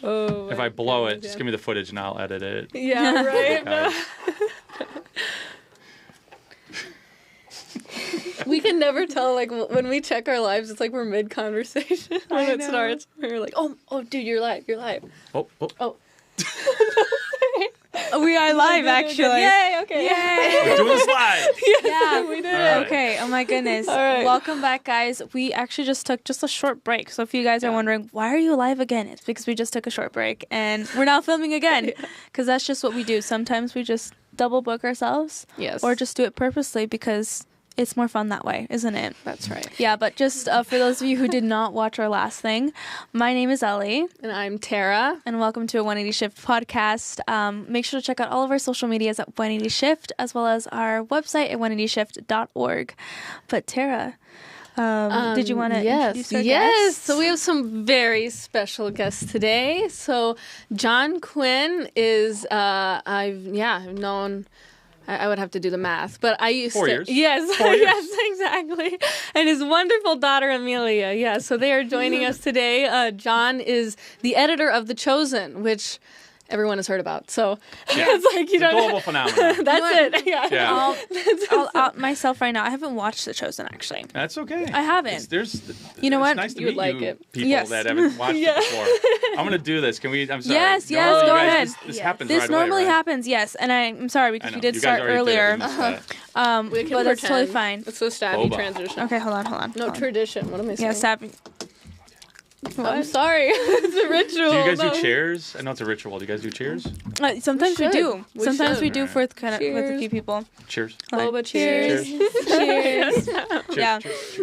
Oh, if I blow it, just give me the footage and I'll edit it. Yeah, right. We can never tell, like, when we check our lives, it's like we're mid-conversation when it starts. We're like, oh, dude, you're live. Oh. We are live, actually. Yay, okay. Yay. We're doing this live. Yeah, we did All it. right. Okay, oh my goodness. All right. Welcome back, guys. We actually just took a short break. So if you guys are wondering, why are you live again? It's because we just took a short break and we're now filming again. Because that's just what we do. Sometimes we just double book ourselves. Yes. Or just do it purposely because it's more fun that way, isn't it? That's right. Yeah, but just for those of you who did not watch our last thing, my name is Ellie. And I'm Tara. And welcome to a 180 Shift podcast. Make sure to check out all of our social medias at 180 Shift, as well as our website at 180shift.org. But Tara, did you want to introduce our guests? So we have some very special guests today. So John Quinn is, I've known... I would have to do the math, but I used 4 to. years. Yes, 4 years. yes, exactly. And his wonderful daughter Amelia. Yeah, so they are joining us today. John is the editor of The Chosen, which everyone has heard about. So it's like It's a global phenomenon. That's it. Yeah. I'll out myself right now. I haven't watched The Chosen, actually. That's okay. I haven't. You know what? It's nice to You would meet like you it. people Yes. that haven't watched it before. I'm going to do this. Can we? I'm sorry. Yes, No, yes, you go guys, ahead. This happens This right away, normally right? happens, yes. And I'm sorry I because know. we did You guys start already did. I earlier. missed that. We can But that's totally pretend. fine. It's a stabby Boba. transition. Okay, hold on. No tradition. What am I saying? Yeah, Sappy. I'm sorry. It's a ritual. Do you guys No. do cheers? I know it's a ritual. Do you guys do cheers? Sometimes we should. do. We Sometimes should. we do Alright. for with a Cheers. few people. Cheers. Boba, cheers. Cheers. Cheers. Yeah. Cheers.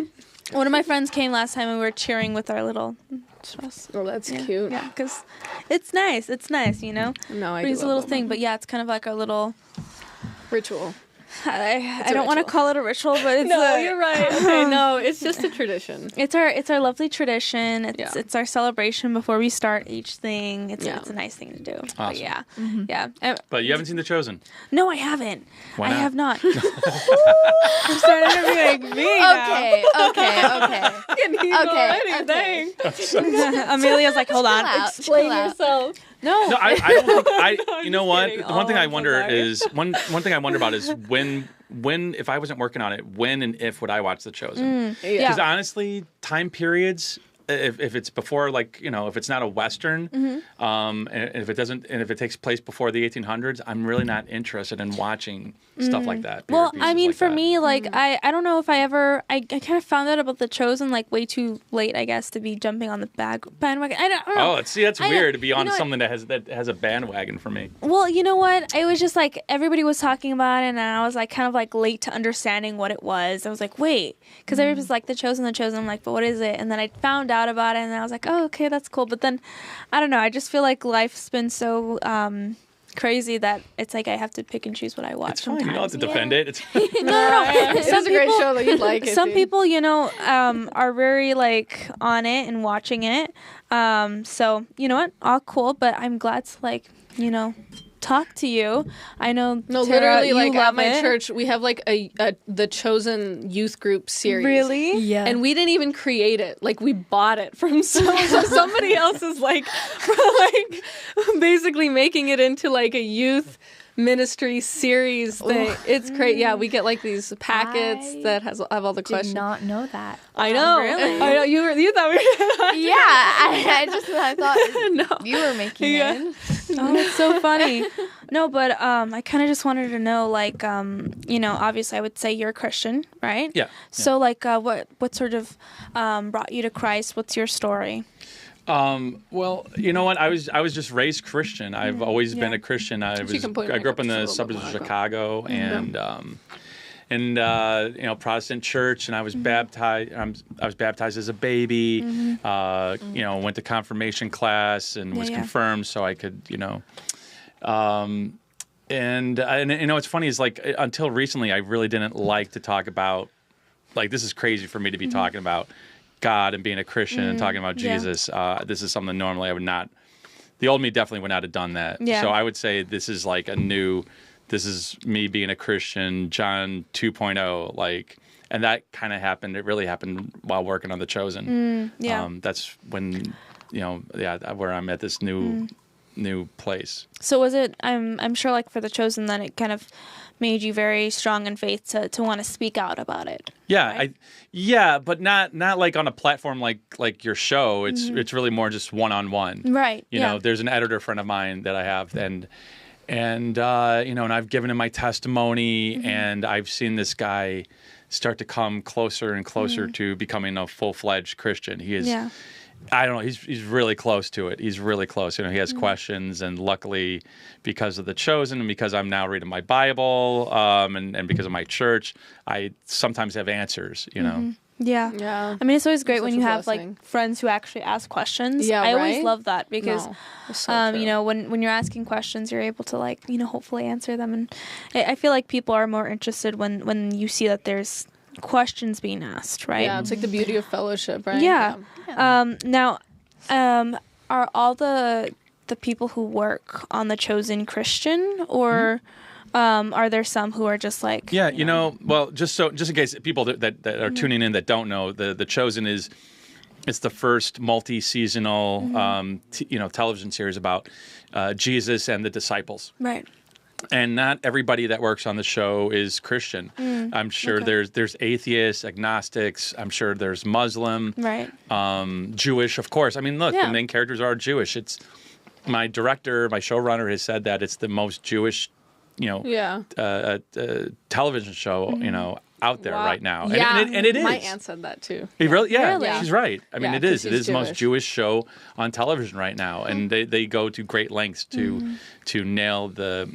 One of my friends came last time and we were cheering with our little trust. Oh, that's cute. Yeah, because it's nice. It's nice, you know? No, I Brings do a little love thing, Boba. but yeah, it's kind of like our little... Ritual. I a don't want to ritual. call it a ritual, but it's No, you're right. Okay, no, it's just a tradition. It's our lovely tradition. It's our celebration before we start each thing. It's a nice thing to do. But Awesome. yeah, Mm-hmm. yeah. But you haven't seen The Chosen. No, I haven't. Why I not? have not. I'm starting to be like me now. Okay. Amelia's like, hold on. Explain yourself. No. No, I don't think you know just what? kidding. The one thing Oh, I I'm so wonder sorry. is one thing I wonder about is when if I wasn't working on it, when and if would I watch The Chosen? Yeah. Because honestly, time periods, if it's before, like, you know, if it's not a Western, and if it takes place before the 1800s, I'm really not interested in watching stuff like that. Well, period I pieces mean, like for that. me, like, I don't know if I kind of found out about The Chosen, like, way too late, I guess, to be jumping on the bandwagon. I don't know. Oh, see, that's I know. weird to be on You know something that has a bandwagon for me. Well, you know what? It was just like everybody was talking about it, and I was like kind of like late to understanding what it was. I was like, wait, because everybody's like The Chosen. I'm like, but what is it? And then I found out about it, and I was like, oh, okay, that's cool. But then, I don't know. I just feel like life's been so crazy that it's like I have to pick and choose what I watch. It's fine. You don't have to sometimes. defend it. It's No. It was a great show that you'd like it. Some too. people, you know, are very like on it and watching it. So you know what? All cool, but I'm glad to like, you know, talk to you. I know. No, Tara, literally, you like at love my it. church, we have like a the Chosen youth group series. Really? Yeah. And we didn't even create it. Like, we bought it from somebody else is like basically making it into like a youth ministry series thing. It's great. Yeah, we get like these packets I that have all the Did questions. not know that. I know. really? I know. You thought we were. Yeah, I thought No. you were making Yeah. it. Oh, it's so funny. No, but I kind of just wanted to know, like, you know, obviously I would say you're a Christian, right? Yeah. So, like, what sort of brought you to Christ? What's your story? Well, you know what? I was just raised Christian. I've always been Yeah. a Christian. I can put your grew up in mic the up just a little suburbs of bit more. Chicago, and you know, Protestant church, and I was baptized. I was baptized as a baby. You know, went to confirmation class and was yeah. confirmed so I could, you know. And you know, what's funny is like until recently, I really didn't like to talk about, like, this is crazy for me to be talking about God and being a Christian and talking about yeah. Jesus. This is something normally I would not. The old me definitely would not have done that. Yeah. So I would say this is like this is me being a Christian, John 2.0, like, and that kind of happened. It really happened while working on The Chosen. Yeah. That's when where I'm at this new place. So was it? I'm sure, like for The Chosen, then it kind of made you very strong in faith to want to speak out about it. Yeah, right? but not like on a platform like your show. It's really more just one-on-one. Right. You know, there's an editor friend of mine that I have, and I've given him my testimony, and I've seen this guy start to come closer and closer to becoming a full-fledged Christian. He is. Yeah. I don't know. He's really close to it. He's really close. He has questions, and luckily, because of The Chosen, and because I'm now reading my Bible, and because of my church, I sometimes have answers. Yeah. Yeah. I mean, it's always great Such when a you have blessing. like friends who actually ask questions. Yeah, I always right? love that because, No, it's so true. when you're asking questions, you're able to like, hopefully answer them. And I feel like people are more interested when you see that there's questions being asked, right? Yeah, it's like the beauty of fellowship, right? Yeah. Now, are all the people who work on The Chosen Christian, or are there some who are just like? Yeah, well, just in case people that are tuning in that don't know, the Chosen it's the first multi-seasonal television series about Jesus and the disciples. Right. And not everybody that works on the show is Christian. I'm sure there's atheists, agnostics. I'm sure there's Muslim, right? Jewish, of course. I mean, look, Yeah. the main characters are Jewish. It's my director, my showrunner has said that it's the most Jewish, television show, out there right now. Yeah, and it is. My aunt said that too. He really? Yeah, Really? she's right. I mean, Yeah, it is. 'cause It he's is the most Jewish. Jewish show on television right now, and they go to great lengths to nail the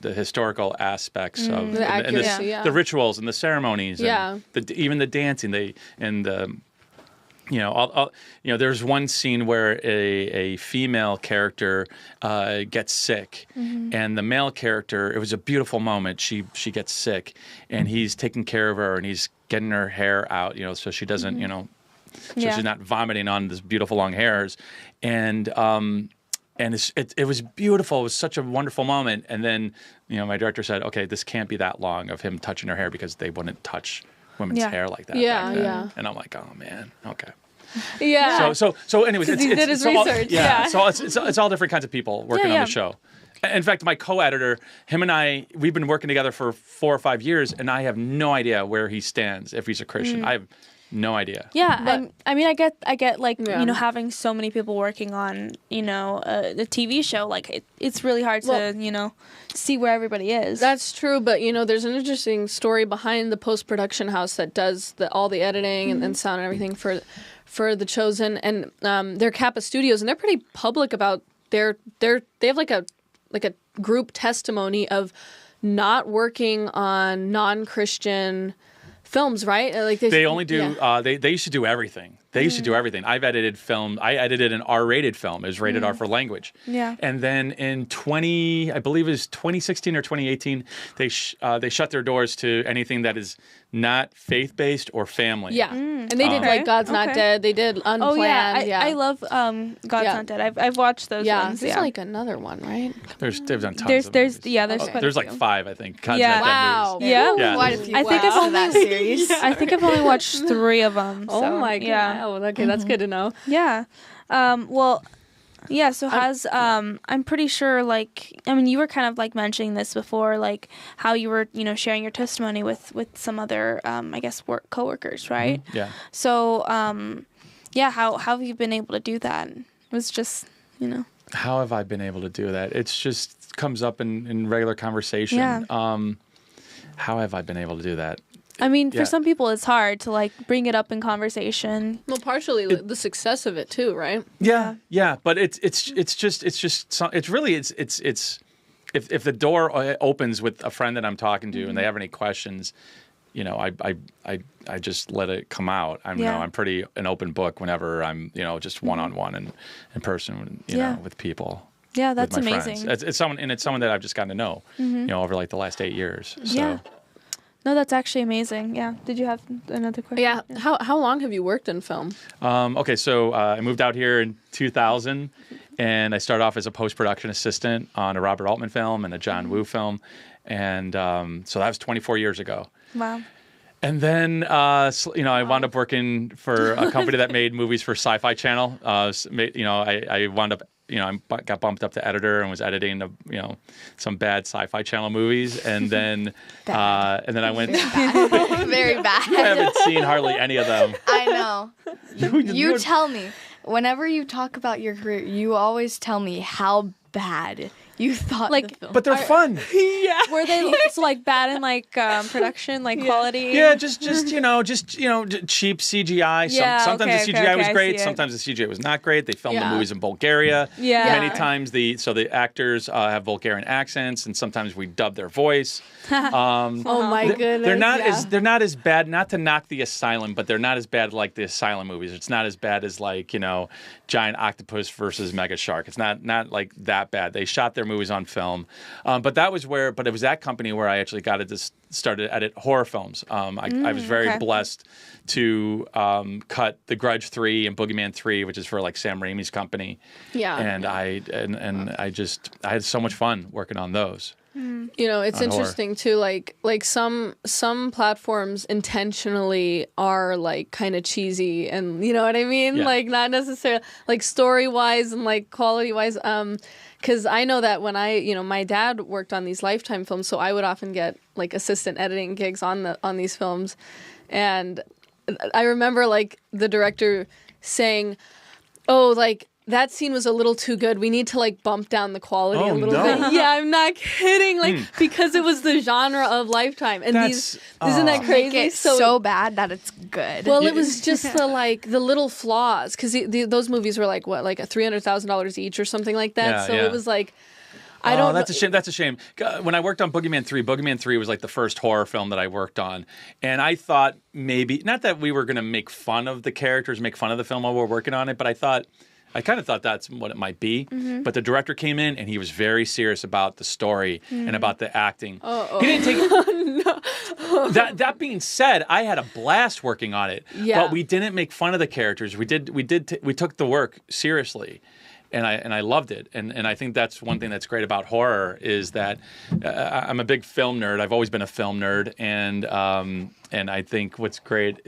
historical aspects of The accuracy, yeah. the rituals and the ceremonies, Yeah. and even the dancing. There's one scene where a female character gets sick, and the male character. It was a beautiful moment. She gets sick, and he's taking care of her, and he's getting her hair out, so she doesn't, so she's not vomiting on this beautiful long hairs, and it was beautiful. It was such a wonderful moment. And then, my director said, "Okay, this can't be that long of him touching her hair because they wouldn't touch women's hair like that." Yeah, back then." yeah. And I'm like, "Oh man, okay." Yeah. So anyways, 'Cause he did his research, yeah. So it's all different kinds of people working on the show. In fact, my co-editor, him and I, we've been working together for 4 or 5 years, and I have no idea where he stands if he's a Christian. I have no idea. Yeah, But- I mean, I get like Yeah. having so many people working on the TV show, like it's really hard to see where everybody is. That's true, but there's an interesting story behind the post-production house that does all the editing and sound and everything for The Chosen, and they're Kappa Studios, and they're pretty public about they have like a group testimony of not working on non-Christian films, right? Like they only do. They used to do everything. They used to do everything. I've edited film. I edited an R-rated film. It was rated R for language. Yeah. And then in 2016 or 2018, they shut their doors to anything that is not faith-based or family. Yeah, and they did like God's Not Dead. They did Unplanned. Oh yeah, I love God's Not Dead. I've watched those ones. There's like another one, right? They've done tons of There's movies. quite a There's like few. 5, I think. God's Yeah. Not Dead Wow. movies. Yeah. Yeah. Quite a few. I think I've Wow. only that series. I think I've only watched 3 of them. Oh so, my god! Yeah. Oh, okay, that's good to know. Yeah. Well, yeah, so I'm pretty sure, like, I mean, you were kind of, like, mentioning this before, like, how you were, sharing your testimony with some other, I guess, coworkers, right? Yeah. So, how have you been able to do that? It was just, How have I been able to do that? It's just comes up in regular conversation. Yeah. How have I been able to do that? I mean, Yeah. for some people, it's hard to, like, bring it up in conversation. Well, partially the success of it too, right? Yeah, but it's really if the door opens with a friend that I'm talking to and they have any questions, I just let it come out. I'm pretty an open book whenever I'm just one-on-one and in person with people. Yeah, that's with my amazing. friends. It's someone that I've just gotten to know over like the last 8 years. So. Yeah. No, that's actually amazing. Yeah. Did you have another question? Yeah. How long have you worked in film? Okay, so I moved out here in 2000, and I started off as a post-production assistant on a Robert Altman film and a John Woo film, and so that was 24 years ago. Wow. And then, I wound up working for a company that made movies for Sci-Fi Channel. I wound up, I got bumped up to editor and was editing, some bad Sci-Fi Channel movies. And then, I went. Very bad. I haven't seen hardly any of them. I know. You tell me. Whenever you talk about your career, you always tell me how bad you thought the film. But they're fun. Were they bad in production, quality? Yeah, just cheap CGI. Sometimes the CGI was great. Sometimes the CGI was not great. They filmed the movies in Bulgaria. Yeah. Many times the actors have Bulgarian accents, and sometimes we dub their voice. Oh my goodness. They're not as bad. Not to knock the Asylum, but they're not as bad like the Asylum movies. It's not as bad as Giant Octopus versus Mega Shark. It's not like that bad. They shot their movies on film, but it was that company where I actually got to start to edit horror films. I was very blessed to cut The Grudge 3 and Boogeyman 3, which is for Sam Raimi's company. Yeah, and I had so much fun working on those. It's interesting too. Like some platforms intentionally are kind of cheesy, and you know what I mean. Yeah. Not necessarily story wise and quality wise. Because I know that when my dad worked on these Lifetime films, so I would often get assistant editing gigs on these films, and I remember the director saying, "Oh, that scene was a little too good. We need to bump down the quality a little bit." Yeah, I'm not kidding. Because it was the genre of Lifetime, and isn't that crazy? Make it so bad that it's good. Well, it was just the little flaws, because those movies were $300,000 each or something like that. Yeah, so yeah. it was I don't. That's a shame. That's a shame. When I worked on Boogeyman 3 was the first horror film that I worked on, and I thought maybe not that we were going to make fun of the characters, make fun of the film while we were working on it, but I kind of thought that's what it might be. Mm-hmm. But the director came in and he was very serious about the story and about the acting. He didn't take That being said, I had a blast working on it. Yeah. But we didn't make fun of the characters. We took the work seriously. And I loved it. And I think that's one thing that's great about horror is that I'm a big film nerd. I've always been a film nerd. And I think what's great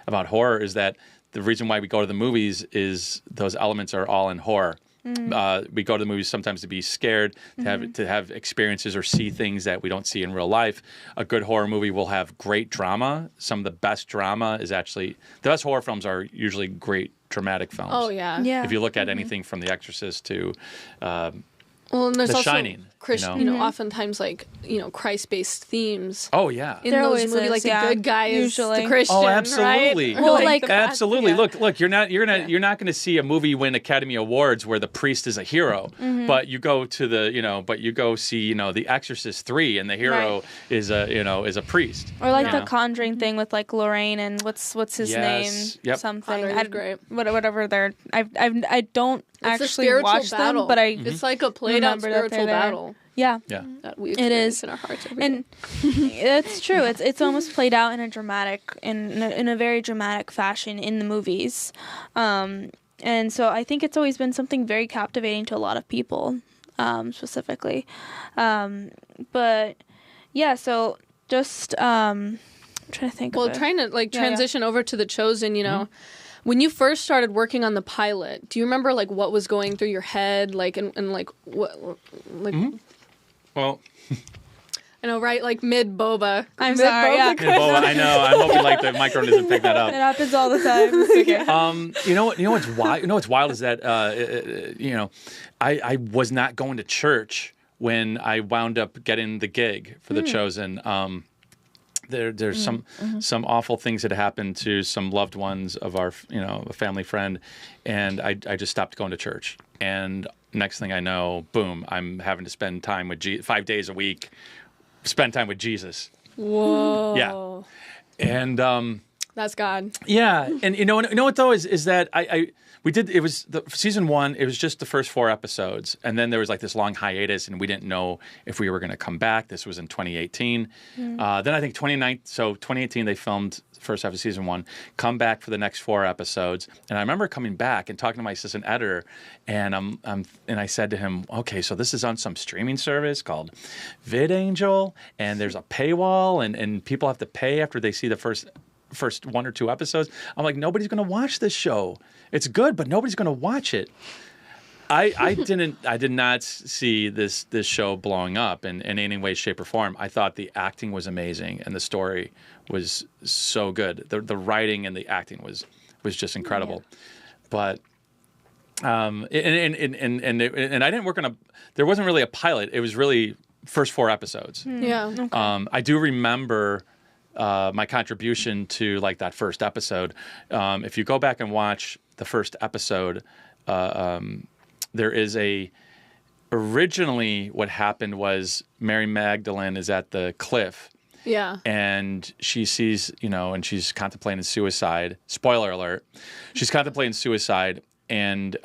about horror is that the reason why we go to the movies is those elements are all in horror. We go to the movies sometimes to be scared, to have experiences or see things that we don't see in real life. A good horror movie will have great drama. Some of the best drama is the best horror films are usually great dramatic films. Oh, yeah. If you look at anything from The Exorcist to and there's The also Shining, oftentimes Christ-based themes. Oh yeah, in those movies, the good guy is usually the Christian. Oh, absolutely. Right? Well, absolutely. Look, you're not going to see a movie win Academy Awards where the priest is a hero, but you go to see The Exorcist 3 and the hero is a priest. Or the Conjuring thing with Lorraine and what's his name? Yep. Something. Great. Whatever they're. I don't it's actually watch battle. them, but it's like a played out spiritual battle. Yeah. That we it is in our hearts and it's true. It's almost played out in a very dramatic fashion in the movies, and so I think it's always been something very captivating to a lot of people, specifically. But yeah, so just I'm trying to think. Trying to transition over to The Chosen. When you first started working on the pilot, do you remember what was going through your head, what Well, I know, right? Mid boba. I'm sorry. Yeah. Mid boba. I know. I'm hoping the microphone doesn't pick that up. It happens all the time. It's okay. You know what's wild? What's wild is that I was not going to church when I wound up getting the gig for The Chosen. There's some awful things that happened to some loved ones of our a family friend, and I just stopped going to church. And next thing I know, boom, I'm having to spend time with 5 days a week, spend time with Jesus. Whoa. Yeah. And that's God. Yeah, and you know what though is that I we did. It was season 1. It was just the first 4 episodes, and then there was like this long hiatus, and we didn't know if we were going to come back. This was in 2018. Then I think 2018 they filmed the first half of season 1. Come back for the next 4 episodes, and I remember coming back and talking to my assistant editor, and I said to him, "Okay, so this is on some streaming service called VidAngel, and there's a paywall, and people have to pay after they see the first 1 or 2 episodes." I'm like, nobody's going to watch this show. It's good, but nobody's going to watch it. I did not see this show blowing up in any way, shape, or form. I thought the acting was amazing and the story was so good. The writing and the acting was just incredible. Yeah. But and I didn't work on there wasn't really a pilot. It was really first 4 episodes. Yeah. Okay. I do remember my contribution to like that first episode. If you go back and watch the first episode, there is originally what happened was Mary Magdalene is at the cliff. Yeah. And she sees, and she's contemplating suicide. Spoiler alert. She's contemplating suicide and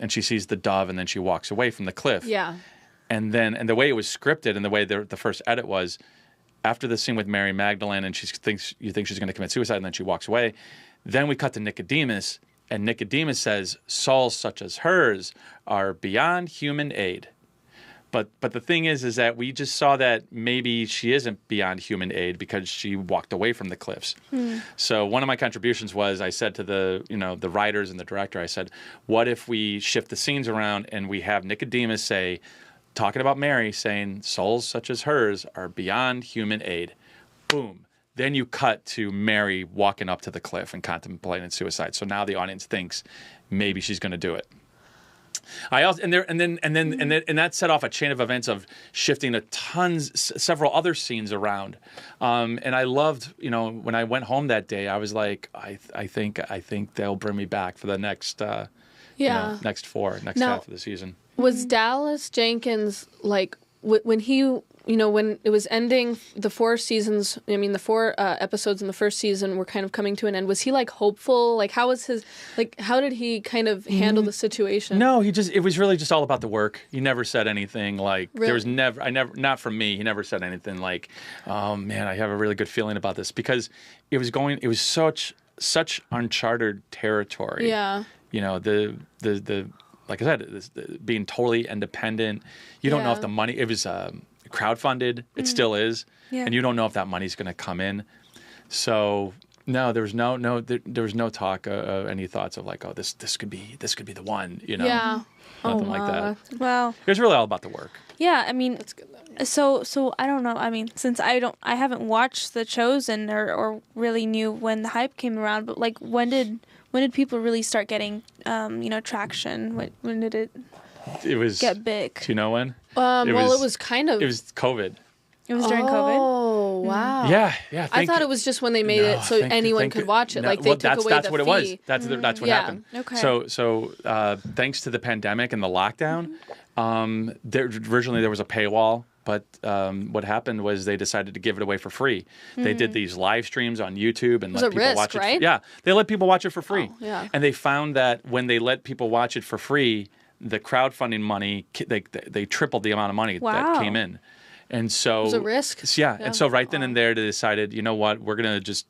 she sees the dove and then she walks away from the cliff. Yeah. And the way it was scripted and the way the first edit was, after the scene with Mary Magdalene and you think she's going to commit suicide and then she walks away, then we cut to Nicodemus, and Nicodemus says, souls such as hers are beyond human aid. But the thing is that we just saw that maybe she isn't beyond human aid because she walked away from the cliffs. So one of my contributions was I said to the writers and the director, I said, what if we shift the scenes around and we have Nicodemus talking about Mary, saying souls such as hers are beyond human aid. Boom. Then you cut to Mary walking up to the cliff and contemplating suicide. So now the audience thinks maybe she's going to do it. And that set off a chain of events of shifting several other scenes around. And I loved, when I went home that day, I was like, I think they'll bring me back for the next half of the season. Was Dallas Jenkins like when he, when it was ending the 4 seasons? I mean, the 4 episodes in the first season were kind of coming to an end. Was he like hopeful? Like, how was how did he kind of handle the situation? No, it was really just all about the work. He never said anything like really? There was not from me. He never said anything like, oh man, I have a really good feeling about this, because it was such uncharted territory. Yeah. The like I said, being totally independent. You don't know if the money, it was crowdfunded. It still is. Yeah. And you don't know if that money's going to come in. So no, there was no talk, any thoughts of like, oh, this could be the one, Yeah. Nothing like that. Wow. It was really all about the work. Yeah, I mean, that's good. So I don't know. I mean, since I haven't watched The Chosen or really knew when the hype came around, but like when did people really start getting traction? When did it get big? Do you know when? It was COVID. It was during COVID. Oh wow! Yeah. I thought it was just when they made it so anyone could watch it. No, like they took away that's the what fee. It was. That's what happened. Okay. So thanks to the pandemic and the lockdown, originally there was a paywall. But what happened was they decided to give it away for free. They did these live streams on YouTube and let people watch it. Right? Yeah, they let people watch it for free. Oh, yeah. And they found that when they let people watch it for free, the crowdfunding money, they tripled the amount of money that came in. And so it was a risk. Yeah. And so right then and there they decided, you know what, we're going to just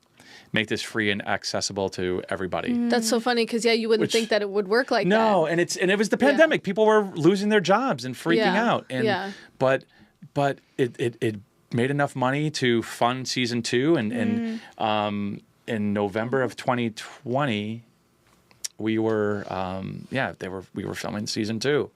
make this free and accessible to everybody. That's so funny because you wouldn't think that it would work like that. No, and it was the pandemic. People were losing their jobs and freaking out. And but it made enough money to fund season 2, and in November of 2020 we were filming season 2.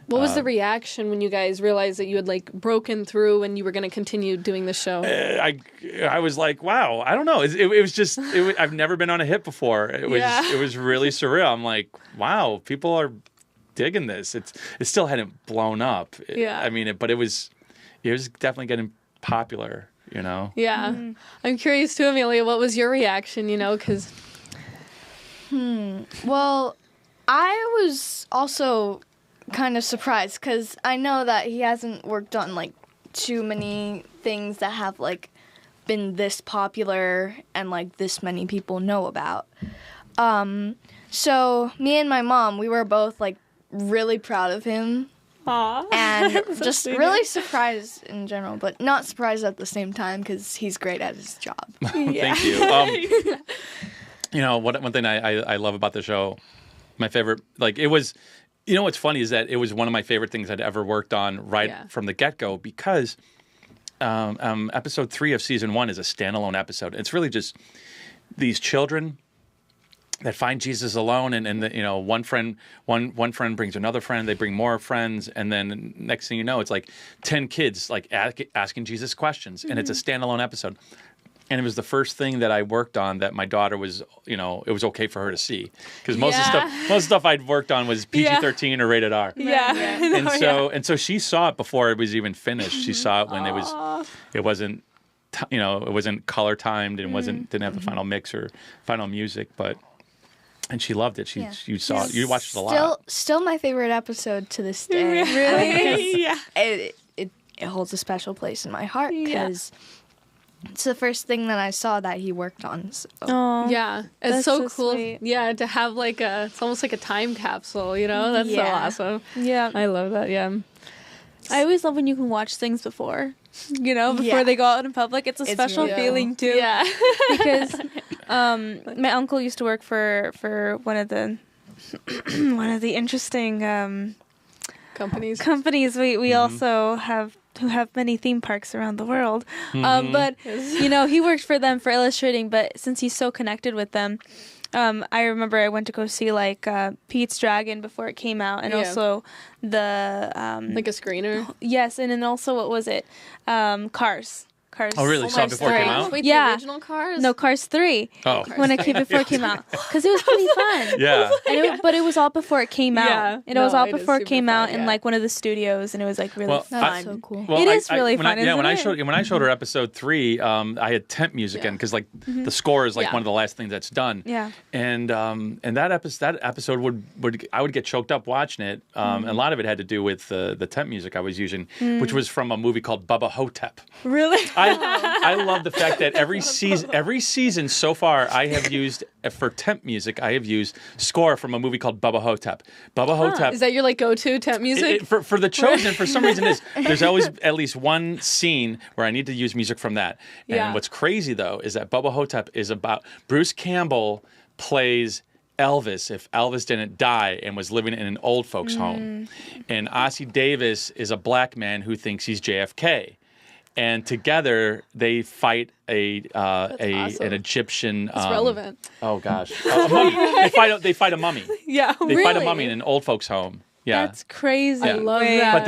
What was the reaction when you guys realized that you had like broken through and you were going to continue doing the show? I was like, wow, I don't know. It was just I've never been on a hit before. It was really surreal. I'm like, wow, people are digging this. It still hadn't blown up. I mean, but it was definitely getting popular. Yeah. Mm-hmm. I'm curious too, Amelia. What was your reaction? Because. Well, I was also kind of surprised because I know that he hasn't worked on like too many things that have like been this popular and like this many people know about. So me and my mom, we were both like really proud of him. Aw. And So just sweet. really surprised in general, but not surprised at the same time because he's great at his job. Thank you. You know, one thing I love about the show, my favorite, like it was, you know, what's funny is that it was one of my favorite things I'd ever worked on from the get-go because episode 3 of season 1 is a standalone episode. It's really just these children that find Jesus alone, and you know, one friend brings another friend, they bring more friends, and then next thing you know, it's like 10 kids like asking Jesus questions, and it's a standalone episode. And it was the first thing that I worked on that my daughter was, you know, it was okay for her to see because most of the stuff I'd worked on was PG-13 or rated R. Yeah. And so she saw it before it was even finished. She saw it when it wasn't, you know, it wasn't color timed and didn't have the final mix or final music, and she loved it. You saw it. You watched it a lot. Still my favorite episode to this day. Really? Yeah. It holds a special place in my heart because it's the first thing that I saw that he worked on. So. Oh, Yeah, it's that's so so cool. sweet. Yeah, to have like it's almost like a time capsule, you know? That's so awesome. Yeah. I love that, yeah. I always love when you can watch things before, you know, before they go out in public. It's a special real. feeling too. Yeah. Because my uncle used to work for one of the interesting Companies. We also have many theme parks around the world. But you know, he worked for them for illustrating, but since he's so connected with them, I remember I went to go see like Pete's Dragon before it came out, and also the like a screener. yes, and then also what was it? Cars. Oh, really? Saw it before it came out? Wait, Yeah. the original Cars? No, Cars 3. Oh. When it came before it came out, because it was pretty fun. Yeah. And but it was all before it came out. Yeah. It was all It is before it super came out fun, in yeah. like one of the studios, and it was like really fun. That's so cool. It is really fun, When I isn't showed her episode 3, I had temp music in because like the score is like one of the last things that's done. Yeah. And that episode would I would get choked up watching it. And a lot of it had to do with the temp music I was using, which was from a movie called Bubba Hotep. Really? I love the fact that every season so far I have used for temp music I have used score from a movie called Bubba Hotep. Bubba Hotep. Is that your like go-to temp music? For The Chosen, for some reason, there's always at least one scene where I need to use music from that. And what's crazy though is that Bubba Hotep is about Bruce Campbell plays Elvis if Elvis didn't die and was living in an old folks home, and Ossie Davis is a black man who thinks he's JFK. And together they fight an Egyptian. It's relevant. Oh gosh, a mummy. They fight a mummy. Yeah. They fight a mummy in an old folks' home. Yeah, That's crazy. I love that. But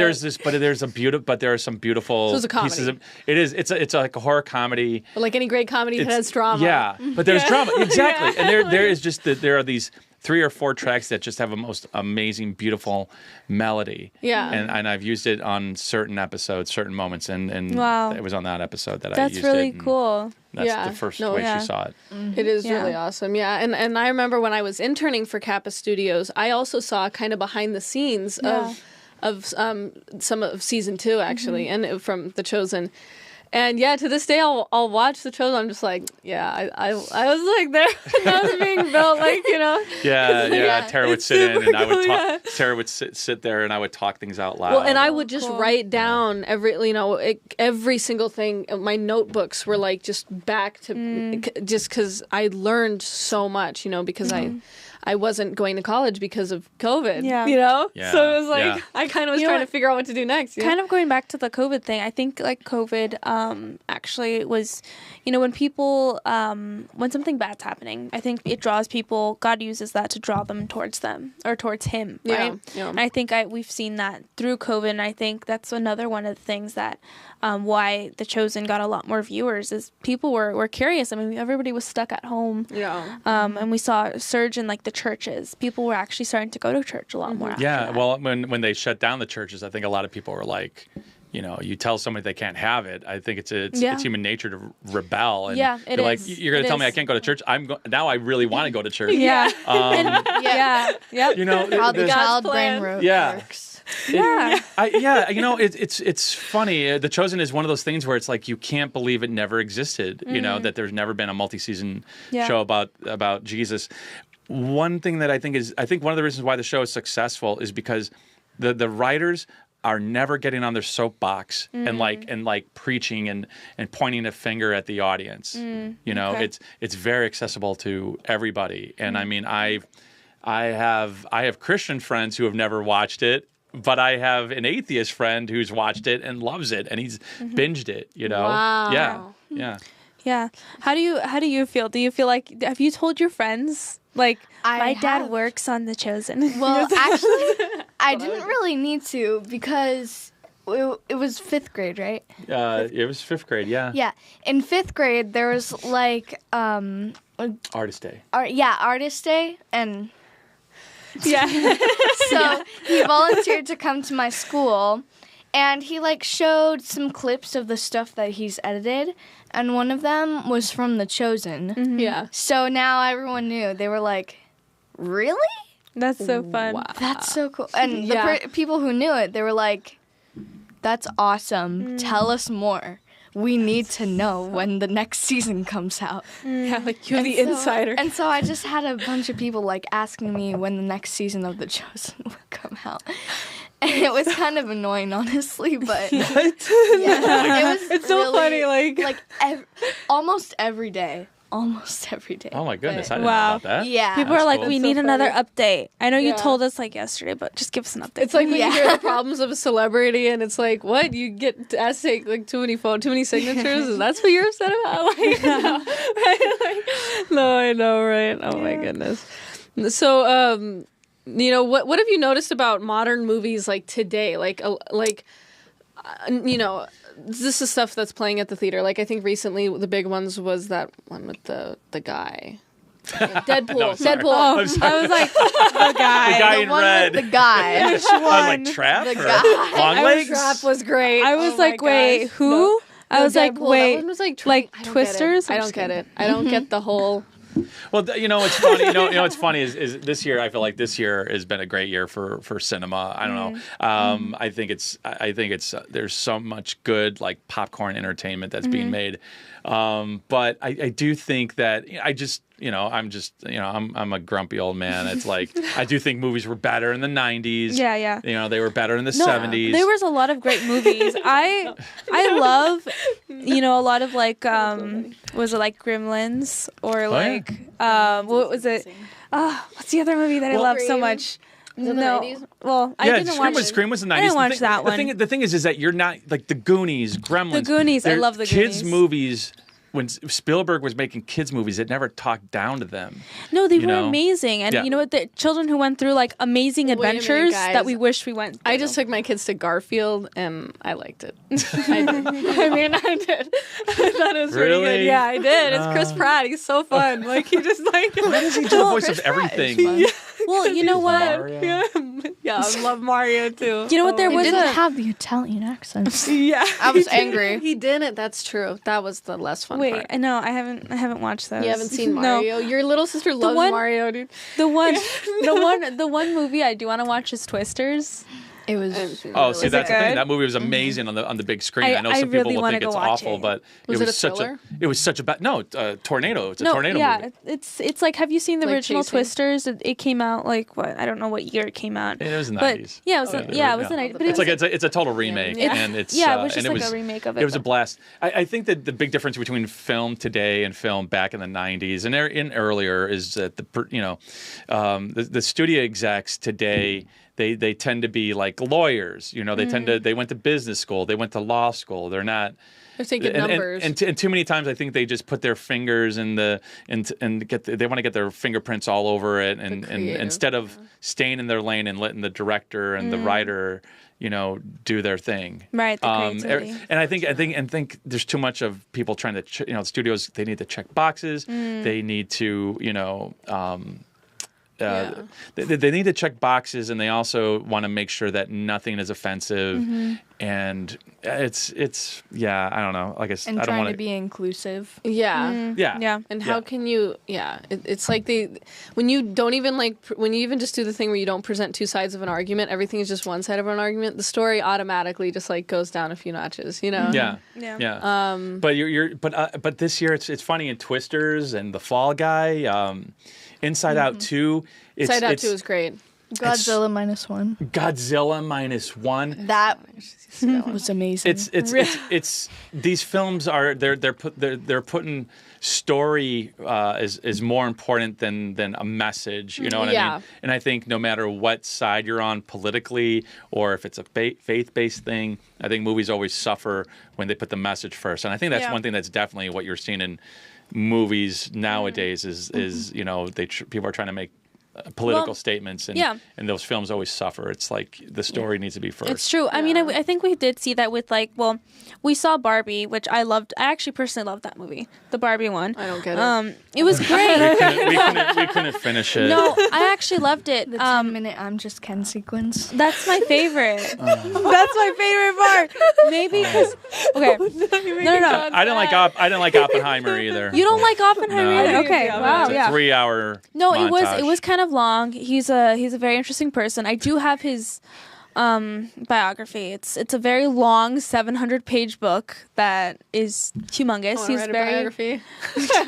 there are some beautiful So it's a comedy. pieces of it. It's like a horror comedy. But like any great comedy, it has drama. Yeah, but there's drama exactly, and there is just there are these 3 or 4 tracks that just have a most amazing, beautiful melody. Yeah. And I've used it on certain episodes, certain moments, and Wow. it was on that episode that I That's used really it. and cool. That's Yeah. the first No, way yeah. she saw it. It is Yeah. really awesome. Yeah. And I remember when I was interning for Kappa Studios, I also saw kind of behind the scenes of some of season 2 actually, and from The Chosen. And yeah, to this day, I'll watch The Chosen. I'm just like, yeah, I was like there when that was being built, like, you know. Yeah. Tara would sit in, and I would cool, talk. yeah. Tara would sit there, and I would talk things out loud. Well, and I would just Cool. write down every single thing. My notebooks were like just back to just because I learned so much, you know, because I wasn't going to college because of COVID. Yeah. You know? Yeah. So it was like Yeah. I kind of was You know trying what? to figure out what to do next. Kind of going back to the COVID thing, I think like COVID actually was, you know, when people, when something bad's happening, I think it draws people, God uses that to draw them towards him, right? Yeah. And I think we've seen that through COVID, and I think that's another one of the things that why The Chosen got a lot more viewers is people were curious. I mean, everybody was stuck at home. Yeah. And we saw a surge in like the churches. People were actually starting to go to church a lot more. After Yeah, that. well, when they shut down the churches, I think a lot of people were like, you know, you tell somebody they can't have it. I think it's human nature to rebel. And Yeah, it be like, is. you're going to It tell me I is. can't go to church. Now I really want to go to church. yeah, Yeah. yep. You know, How the there's- child plan. brain Yeah. works. Yeah. you know, it's funny. The Chosen is one of those things where it's like you can't believe it never existed. You know, that there's never been a multi-season Yeah. show about Jesus. one thing that I think one of the reasons why the show is successful is because the writers are never getting on their soapbox and like preaching and pointing a finger at the audience. You know, it's very accessible to everybody. And I mean, I have Christian friends who have never watched it, but I have an atheist friend who's watched it and loves it, and he's binged it. You know, Wow. Yeah. How do you feel? Do you feel like, have you told your friends? Like, my dad works on The Chosen. Well, actually, I didn't really need to because it was 5th grade, right? It was 5th grade. Yeah. Yeah. In 5th grade, there was like Artist Day. Artist Day, and Yeah. so he volunteered to come to my school, and he like showed some clips of the stuff that he's edited, and one of them was from The Chosen. Yeah. So now everyone knew. They were like, "Really? That's so fun. Wow. That's so cool." And Yeah. the people who knew it, they were like, "That's awesome. Tell us more. We need to know when the next season comes out." Yeah, like you're the And so- insider. And so I just had a bunch of people like asking me when the next season of The Chosen would come out. And it was kind of annoying, honestly, but yeah, it was. It's so really, funny, like almost every day. Almost every day. Oh my goodness, I But- didn't know Wow. about that. Yeah. People are That's like, cool. we That's need so another funny. update. I know you Yeah. told us like yesterday, but just give us an update. It's like when Yeah. you hear the problems of a celebrity, and it's like, what? You get asked to take like too many signatures, and that's what you're upset about? Like, no, right? Like, no, I know, right? Oh my goodness. So, you know, what have you noticed about modern movies like today? You know, this is stuff that's playing at the theater. Like I think recently the big ones was that one with the guy. Deadpool. No, sorry. Deadpool. I'm sorry. I was like, the guy. The guy The in one red. with the guy. Which I was one? like, Trap The or guy. Long Legs? Trap was great. I was Oh my like, wait, gosh. who? No. I was like, Deadpool, that wait, one was like, like I don't get it. Twisters? I I'm don't just get kidding. it. I don't get the whole. Well, you know what's funny. You know what's funny is this year. I feel like this year has been a great year for cinema. I don't know. I think it's there's so much good like popcorn entertainment that's being made. But I do think that I'm a grumpy old man. It's like I do think movies were better in the 90s. Yeah. You know, they were better in the No, 70s. there was a lot of great movies. I love, you know, a lot of like, was it like Gremlins or yeah. like, what was it? What's the other movie that I love so Scream. much? it the No, 90s? well, I Yeah, didn't Scream watch. Scream was the 90s. I didn't watch the thing, that one. The thing is that you're not like the Goonies, Gremlins. The Goonies, I They're love the kids Goonies. movies. When Spielberg was making kids movies, it never talked down to them. No, they you were know? amazing, and Yeah. you know what? The children who went through like amazing Wait a minute, adventures guys. that we wish we went. I through. just took my kids to Garfield, and I liked it. I did. I mean, I did. I thought it was pretty Really? good. Yeah, I did. It's Chris Pratt. He's so fun. Like he just like. Why does he do the voice of everything? Well, you know what? Mario. Yeah, I love Mario too. You know what? There He was didn't a have the Italian accent. Yeah, I was angry. He didn't. That's true. That was the less fun wait. part. No, I haven't watched those. You haven't seen No. Mario. Your little sister loves one- Mario, dude. The one movie I do want to watch is Twisters. It was. Oh, see, it that's the thing. good? That movie was amazing on the big screen. I- I know I some people really will wanna think go it's watch awful, it. but Was it it was a such thriller? it was such a bad tornado. It's a tornado yeah, movie. it's like, have you seen the Like original chasing? Twisters? It came out like what? I don't know what year it came out. It was in the But 90s. yeah, it was it was the 90s. But It's like it's a total remake, Yeah. and it's Yeah, it was and just like a remake of it, It was a but- blast. I think that the big difference between film today and film back in the '90s and in earlier is that the studio execs today. They tend to be like lawyers, you know. They they went to business school, they went to law school. They're not. They're taking numbers. And too many times, I think they just put their fingers in they want to get their fingerprints all over it, and creative, instead of staying in their lane and letting the director and the writer, you know, do their thing. Right, the creativity. And I think there's too much of people trying to, studios. They need to check boxes. They need to, they need to check boxes, and they also want to make sure that nothing is offensive. And it's I don't know. Like And I don't trying want to be inclusive. yeah. Yeah. And how can you? Yeah, it's like when you don't even when you even just do the thing where you don't present two sides of an argument, everything is just one side of an argument. The story automatically just like goes down a few notches, you know? Yeah. But but this year it's funny in Twisters and The Fall Guy. Inside Out 2. Inside Out 2 is great. Godzilla -1. Godzilla -1. That was amazing. It's these films are they're putting story is more important than a message. You know what I mean? And I think no matter what side you're on politically or if it's a faith-based thing, I think movies always suffer when they put the message first. And I think that's one thing that's definitely what you're seeing in movies nowadays is you know people are trying to make political statements and those films always suffer. It's like the story needs to be first. It's true. I mean, I think we did see that with we saw Barbie, which I loved. I actually personally loved that movie, the Barbie one. I don't get it. It was great. we couldn't finish it. No, I actually loved it. The 10-minute I'm Just Ken sequence. That's my favorite. That's my favorite part. Maybe because no. I didn't like Oppenheimer either. You don't like Oppenheimer either? Okay, wow, It's a 3-hour. No, montage. it was kind of long. He's a very interesting person. I do have his biography. It's a very long 700-page book that is humongous. He's very biography.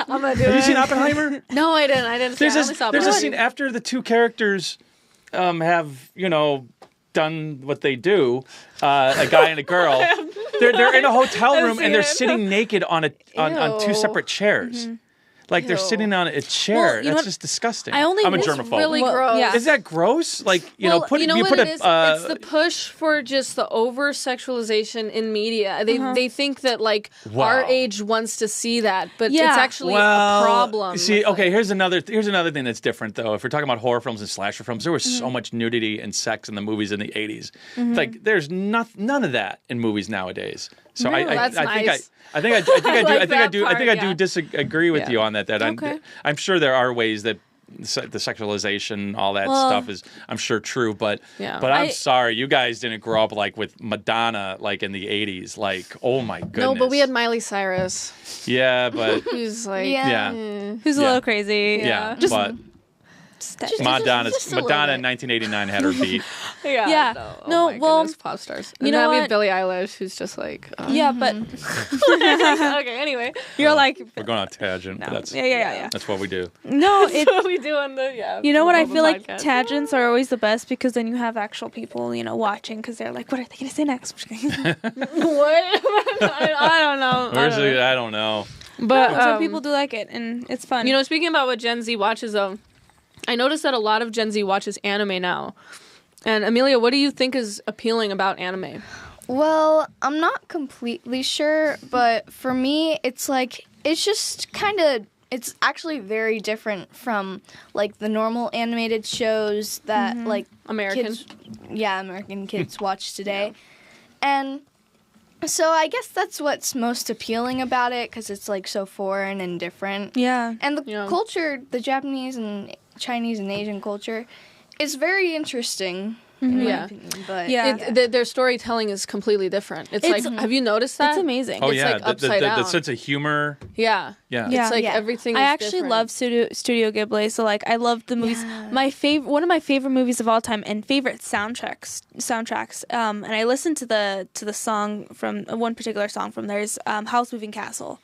I'm gonna do Have you seen Oppenheimer? No, I didn't. There's a scene after the two characters have done what they do, a guy and a girl. They're in a hotel room and they're sitting naked on two separate chairs. Mm-hmm. Like they're sitting on a chair. That's just disgusting. I'm a germaphobe. Really gross. Yeah. Is that gross? Like you what put it is? a. It's the push for just the over sexualization in media. They think that our age wants to see that, but it's actually a problem. See, okay, here's another thing that's different though. If we're talking about horror films and slasher films, there was so much nudity and sex in the movies in the 80s. Like there's none of that in movies nowadays. So I think I do disagree with you on that. I'm sure there are ways that the sexualization, all that stuff is, I'm sure, true. But I'm sorry, you guys didn't grow up with Madonna in the 80s. Oh my goodness. No, but we had Miley Cyrus. Yeah, but who's who's a little crazy. Yeah, but. Madonna in 1989 had her beat. Goodness, pop stars. And you know we what? have Billie Eilish, who's just but okay. Anyway, you're we're going on a tangent. No. But that's That's what we do. No, that's what we do on the You know what? I feel podcast. like tangents are always the best because then you have actual people, watching because they're like, what are they going to say next? What? I don't know. I don't know. But some people do like it, and it's fun. Speaking about what Gen Z watches, though, I noticed that a lot of Gen Z watches anime now. And Amelia, what do you think is appealing about anime? Well, I'm not completely sure, but for me, it's just kind of, it's actually very different from the normal animated shows that American kids watch today. And so I guess that's what's most appealing about it, because it's so foreign and different. Yeah. And the culture, the Japanese and Chinese and Asian culture, is very interesting. In my opinion, but their storytelling is completely different. It's have you noticed that? It's amazing. Oh, it's upside down. The sense of humor. Yeah. It's everything is I actually different. love Studio Ghibli, so I love the movies. Yeah. One of my favorite movies of all time and favorite soundtracks. And I listened to the song from one particular song from theirs, Howl's Moving Castle.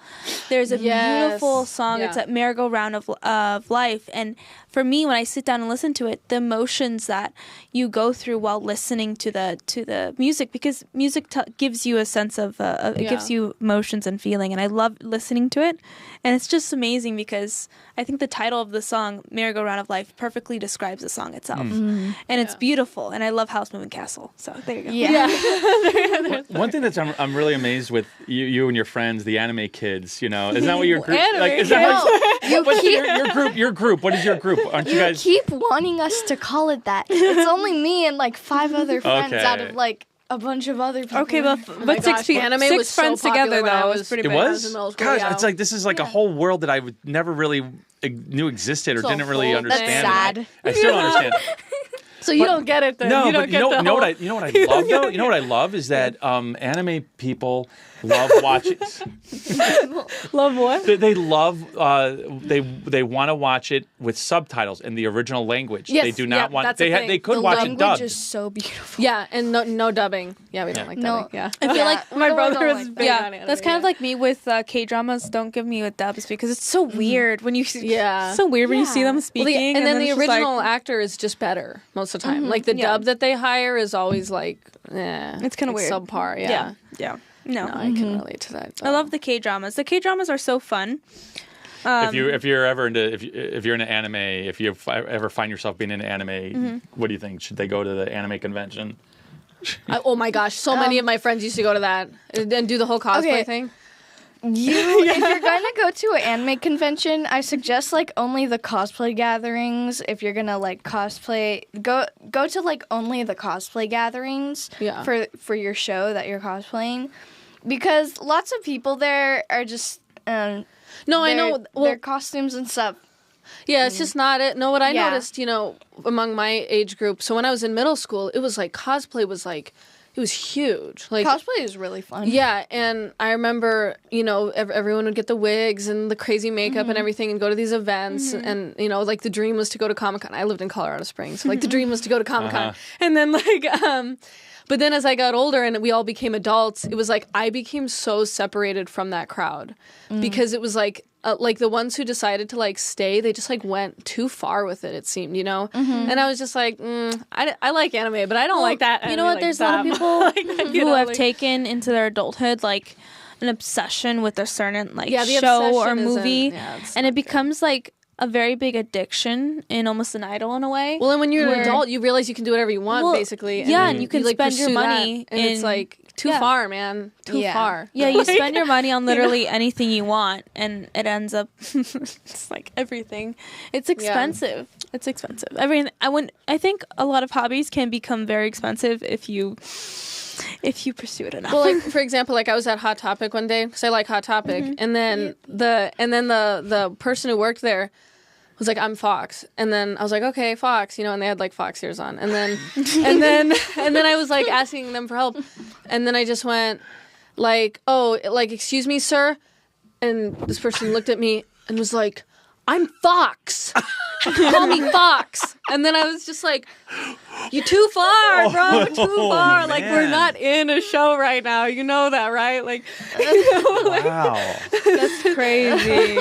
There's a beautiful song. Yeah. It's a merry-go-round of life, and for me, when I sit down and listen to it, the emotions that you go through while listening to the music, because music gives you a sense of it gives you emotions and feeling, and I love listening to it. And it's just amazing because I think the title of the song, Merry-Go-Round of Life, perfectly describes the song itself. And it's beautiful, and I love Howl's Moving Castle. So there you go. Yeah. One thing that I'm really amazed with you and your friends, the anime kids, isn't that what your group is? That your group? What is your group? Aren't you guys? keep wanting us to call it that. It's only me and 5 other friends out of a bunch of other people. Okay, but six friends together though was pretty It big. was? Gosh, it's this is a whole world that I never really knew existed or didn't really understand. That's sad. I still don't understand. So you don't get it then. No, you don't but get you know what I love though? You know what I love is that anime people love watching. love what? They love. They want to watch it with subtitles in the original language. Yes, they do not want. that's the thing. They could The watch it language dubbed. is so beautiful. Yeah, and no dubbing. Yeah, we don't like No. dubbing. Yeah. I feel like my brother was big on yeah, anime, that's kind of yeah. like me with K-dramas. Don't give me with dubs because it's so weird when you Yeah. so weird when you see Yeah. them Well, speaking. and then the it's just original like, actor is just better most of the time. Like the Yeah. dub that they hire is always like, It's kinda weird. subpar. Yeah. yeah. No, No, I can relate to that. I love the K-dramas. The K-dramas are so fun. If you're ever into if you're into anime, if you ever find yourself being into anime, what do you think? Should they go to the anime convention? Oh my gosh, so many of my friends used to go to that and do the whole cosplay Okay. thing. If you're going to go to an anime convention, I suggest like only the cosplay gatherings. If you're gonna like cosplay, go to like only the cosplay gatherings Yeah. for your show that you're cosplaying, because lots of people there are just No, I know. Well, their costumes and stuff. yeah, it's just not it. No, what I Yeah. noticed, among my age group. So when I was in middle school, it was like cosplay was like, it was huge. Like Cosplay is really fun. Yeah, and I remember, everyone would get the wigs and the crazy makeup and everything and go to these events. And, like the dream was to go to Comic-Con. I lived in Colorado Springs. So, like the dream was to go to Comic-Con. And then but then as I got older and we all became adults, it was like I became so separated from that crowd because it was like the ones who decided to like stay, they just like went too far with it. It seemed, And I was just like, I like anime, but I don't like that. You know what? Like There's a lot of people who have like- taken into their adulthood like an obsession with a certain like Yeah, the show or obsession isn't- movie, yeah, it's and not it becomes like a very big addiction and almost an idol in a way. Well, and when you're an where- adult, you realize you can do whatever you want, Well, basically. yeah, and you can like, spend your pursue that, money and it's in- like too yeah. far, man, too Yeah. far. Yeah, you spend your money on literally anything you want, and it ends up it's like everything. It's expensive. It's expensive. Everything. I think a lot of hobbies can become very expensive if you pursue it enough. Well, like for example, like I was at Hot Topic one day because I like Hot Topic, and then the person who worked there was like, "I'm Fox," and then I was like, "Okay, Fox," and they had like Fox ears on, and then and then I was like asking them for help, and then I just went like, "Oh, like excuse me, sir," and this person looked at me and was like, "I'm Fox." Call me Fox. And then I was just like, you're too far, bro. Too far. Like, we're man. not in a show right now. You know that, right? Like, Wow. That's crazy.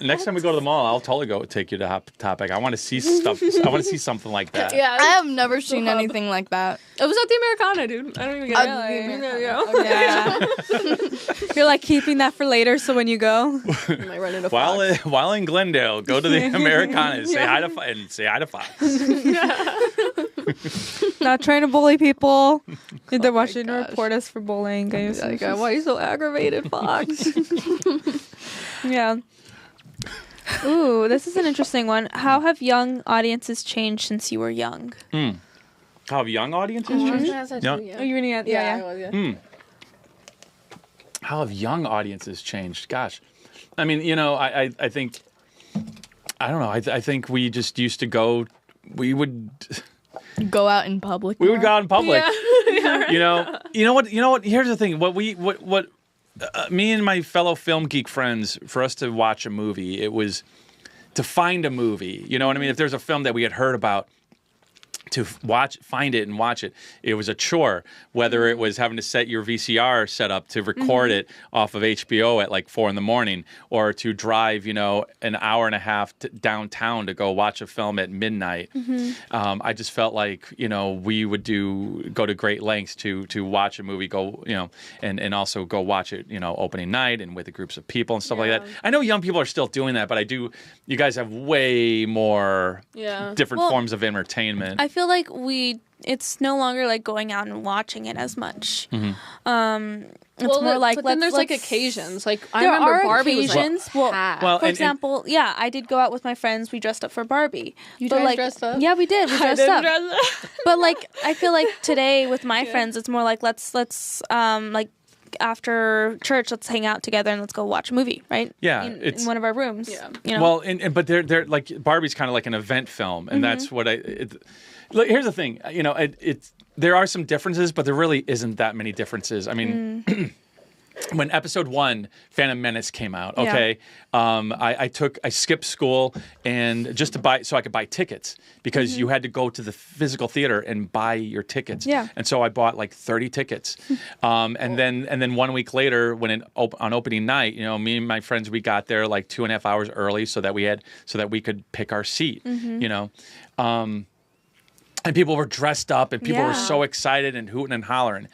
Next time we go to the mall, I'll totally take you to Hot Topic. I want to see stuff. I want to see something like that. yeah. I have never seen anything like that. It was at the Americana, dude. I don't even get it. Yeah. You're like keeping that for later, so when you go, I might run into Fox. While in Glendale, go to the Americana and say hi to Fox. not trying to bully people. They're my watching to gosh. report us for bullying, guys. Like, why are you so aggravated, Fox? Yeah. Ooh, this is an interesting one. How have young audiences changed since you were young? How have young audiences changed? Yeah. Oh, you're gonna I was, yeah. How have young audiences changed? Gosh, I mean, I think, I don't know. I think we just used to go. We would Go out in public. go out in public. Yeah. You know what? Here's the thing. What me and my fellow film geek friends, for us to watch a movie, it was to find a movie. You know what I mean? If there's a film that we had heard about, to find it and watch it, it was a chore. Whether it was having to set your VCR set up to record it off of HBO at like 4 a.m, or to drive, an hour and a half downtown to go watch a film at midnight. I just felt like, we would go to great lengths to watch a movie, and also go watch it, opening night and with groups of people and stuff like that. I know young people are still doing that, but you guys have way more different Well, forms of entertainment. I feel like it's no longer like going out and watching it as much. It's more like but then there's like let's- occasions. Like I There remember are Barbie occasions. was like, Well, packed. Well, for example, yeah, I did go out with my friends. We dressed up for Barbie. You But, guys like, dressed up? Yeah, we did. We I dressed didn't up. dress up. But like, I feel like today with my friends, it's more like let's like after church, let's hang out together and let's go watch a movie, right? Yeah, in one of our rooms. Yeah. You know? Well, but they're like Barbie's kind of like an event film, and that's what Look, here's the thing. You know, there are some differences, but there really isn't that many differences. I mean, when episode 1, Phantom Menace came out, okay, I skipped school and just to buy, so I could buy tickets because you had to go to the physical theater and buy your tickets. Yeah. And so I bought like 30 tickets. And then 1 week later, when on opening night, you know, me and my friends, we got there like 2.5 hours early so that we could pick our seat, you know. And people were dressed up and people were so excited and hooting and hollering.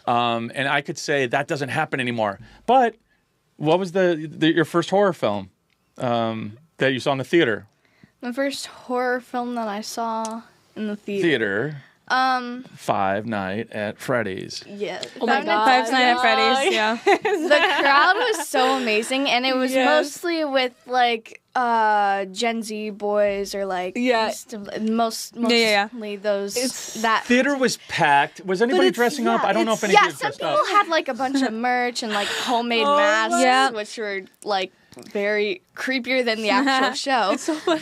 And I could say that doesn't happen anymore. But what was your first horror film that you saw in the theater? My first horror film that I saw in the theater. Five Nights at Freddy's. Yeah. Oh my God. Five Nights at Freddy's. Yeah. The crowd was so amazing, and it was mostly with like Gen Z boys or like mostly those that theater was packed. Was anybody dressing up? I don't know if anybody was dressed up. Some people had like a bunch of merch and like homemade masks, which were like very creepier than the actual show. It's so funny.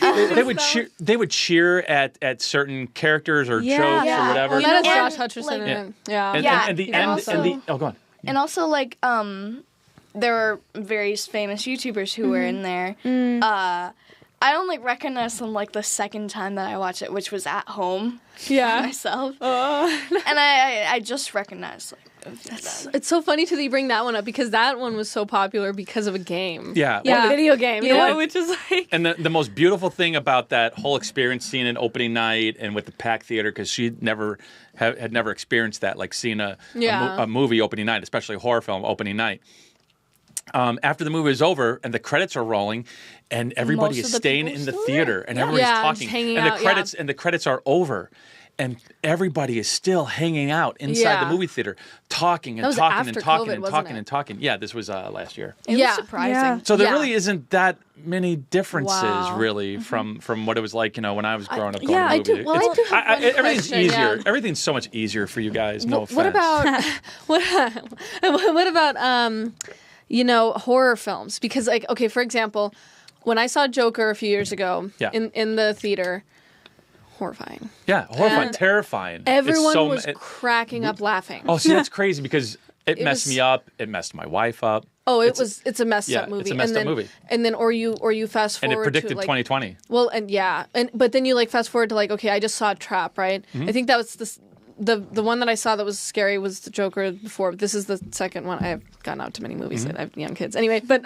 They would cheer at certain characters or jokes or whatever. Well, that is Josh Hutcherson. Go on. And also like there were various famous YouTubers who were in there. I only recognized them like the second time that I watched it, which was at home myself. And I just recognized like it's so funny to bring that one up because that one was so popular because of a game. Yeah. A video game. Which is like. And the most beautiful thing about that whole experience, seeing an opening night and with the packed theater, because she had never experienced that, like seeing a movie opening night, especially a horror film opening night. After the movie is over and the credits are rolling, and everybody is staying in the theater and everybody's talking, and the credits are over. And everybody is still hanging out inside the movie theater, talking and talking and talking and talking and talking. Yeah, this was last year. It was surprising. Yeah. So there really isn't that many differences, really, from what it was like, you know, when I was growing up going to the movie. I do have one everything's question, easier. Everything's so much easier for you guys. No offense. What about you know, horror films? Because like, okay, for example, when I saw Joker a few years ago in the theater. Horrifying. Yeah, horrifying, terrifying. Everyone was cracking up laughing. Oh, see, that's crazy because it messed me up. It messed my wife up. Oh, it's a messed up movie. It's a messed up movie. And then or you fast forward and it predicted to, like, 2020. Well, but then you like fast forward to like, okay, I just saw Trap, right? I think that was the one that I saw that was scary was the Joker before. This is the second one. I've gotten out to many movies. I have young kids. Anyway, but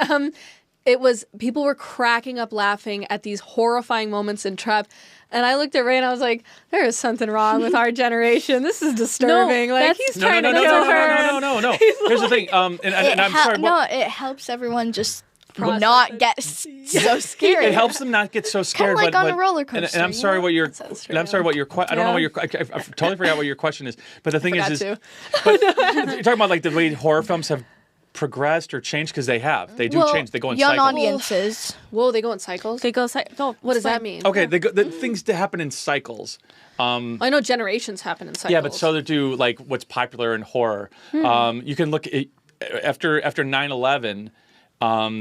it was people were cracking up laughing at these horrifying moments in Trap. And I looked at Ray and I was like, there is something wrong with our generation. This is disturbing. He's trying to kill her. No. Here's the thing. And I'm sorry. No, it helps everyone just not get so scared. It helps them not get so scared. Kind of like on a roller coaster. And I'm sorry what your. And I'm sorry what your. I don't know what your. I totally forgot what your question is. But the thing is, you're talking about like the way horror films have progressed or changed because they have. They do change. They go in young cycles. Audiences. Whoa, they go in cycles? They go cycles. What does that mean? Okay, the things that happen in cycles. I know generations happen in cycles. Yeah, but so do like what's popular in horror. You can look at after 9/11,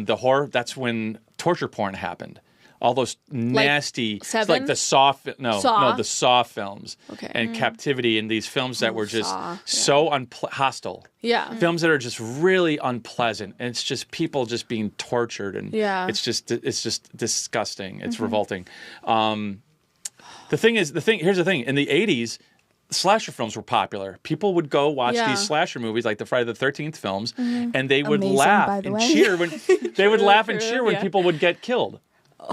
the horror. That's when torture porn happened. All those nasty, like the Saw films, and Captivity, and these films that were just so hostile. Yeah, films that are just really unpleasant, and it's just people just being tortured, and it's just disgusting. It's revolting. Here's the thing. In the 80s, slasher films were popular. People would go watch these slasher movies, like the Friday the 13th films, and they would laugh and cheer when people would get killed.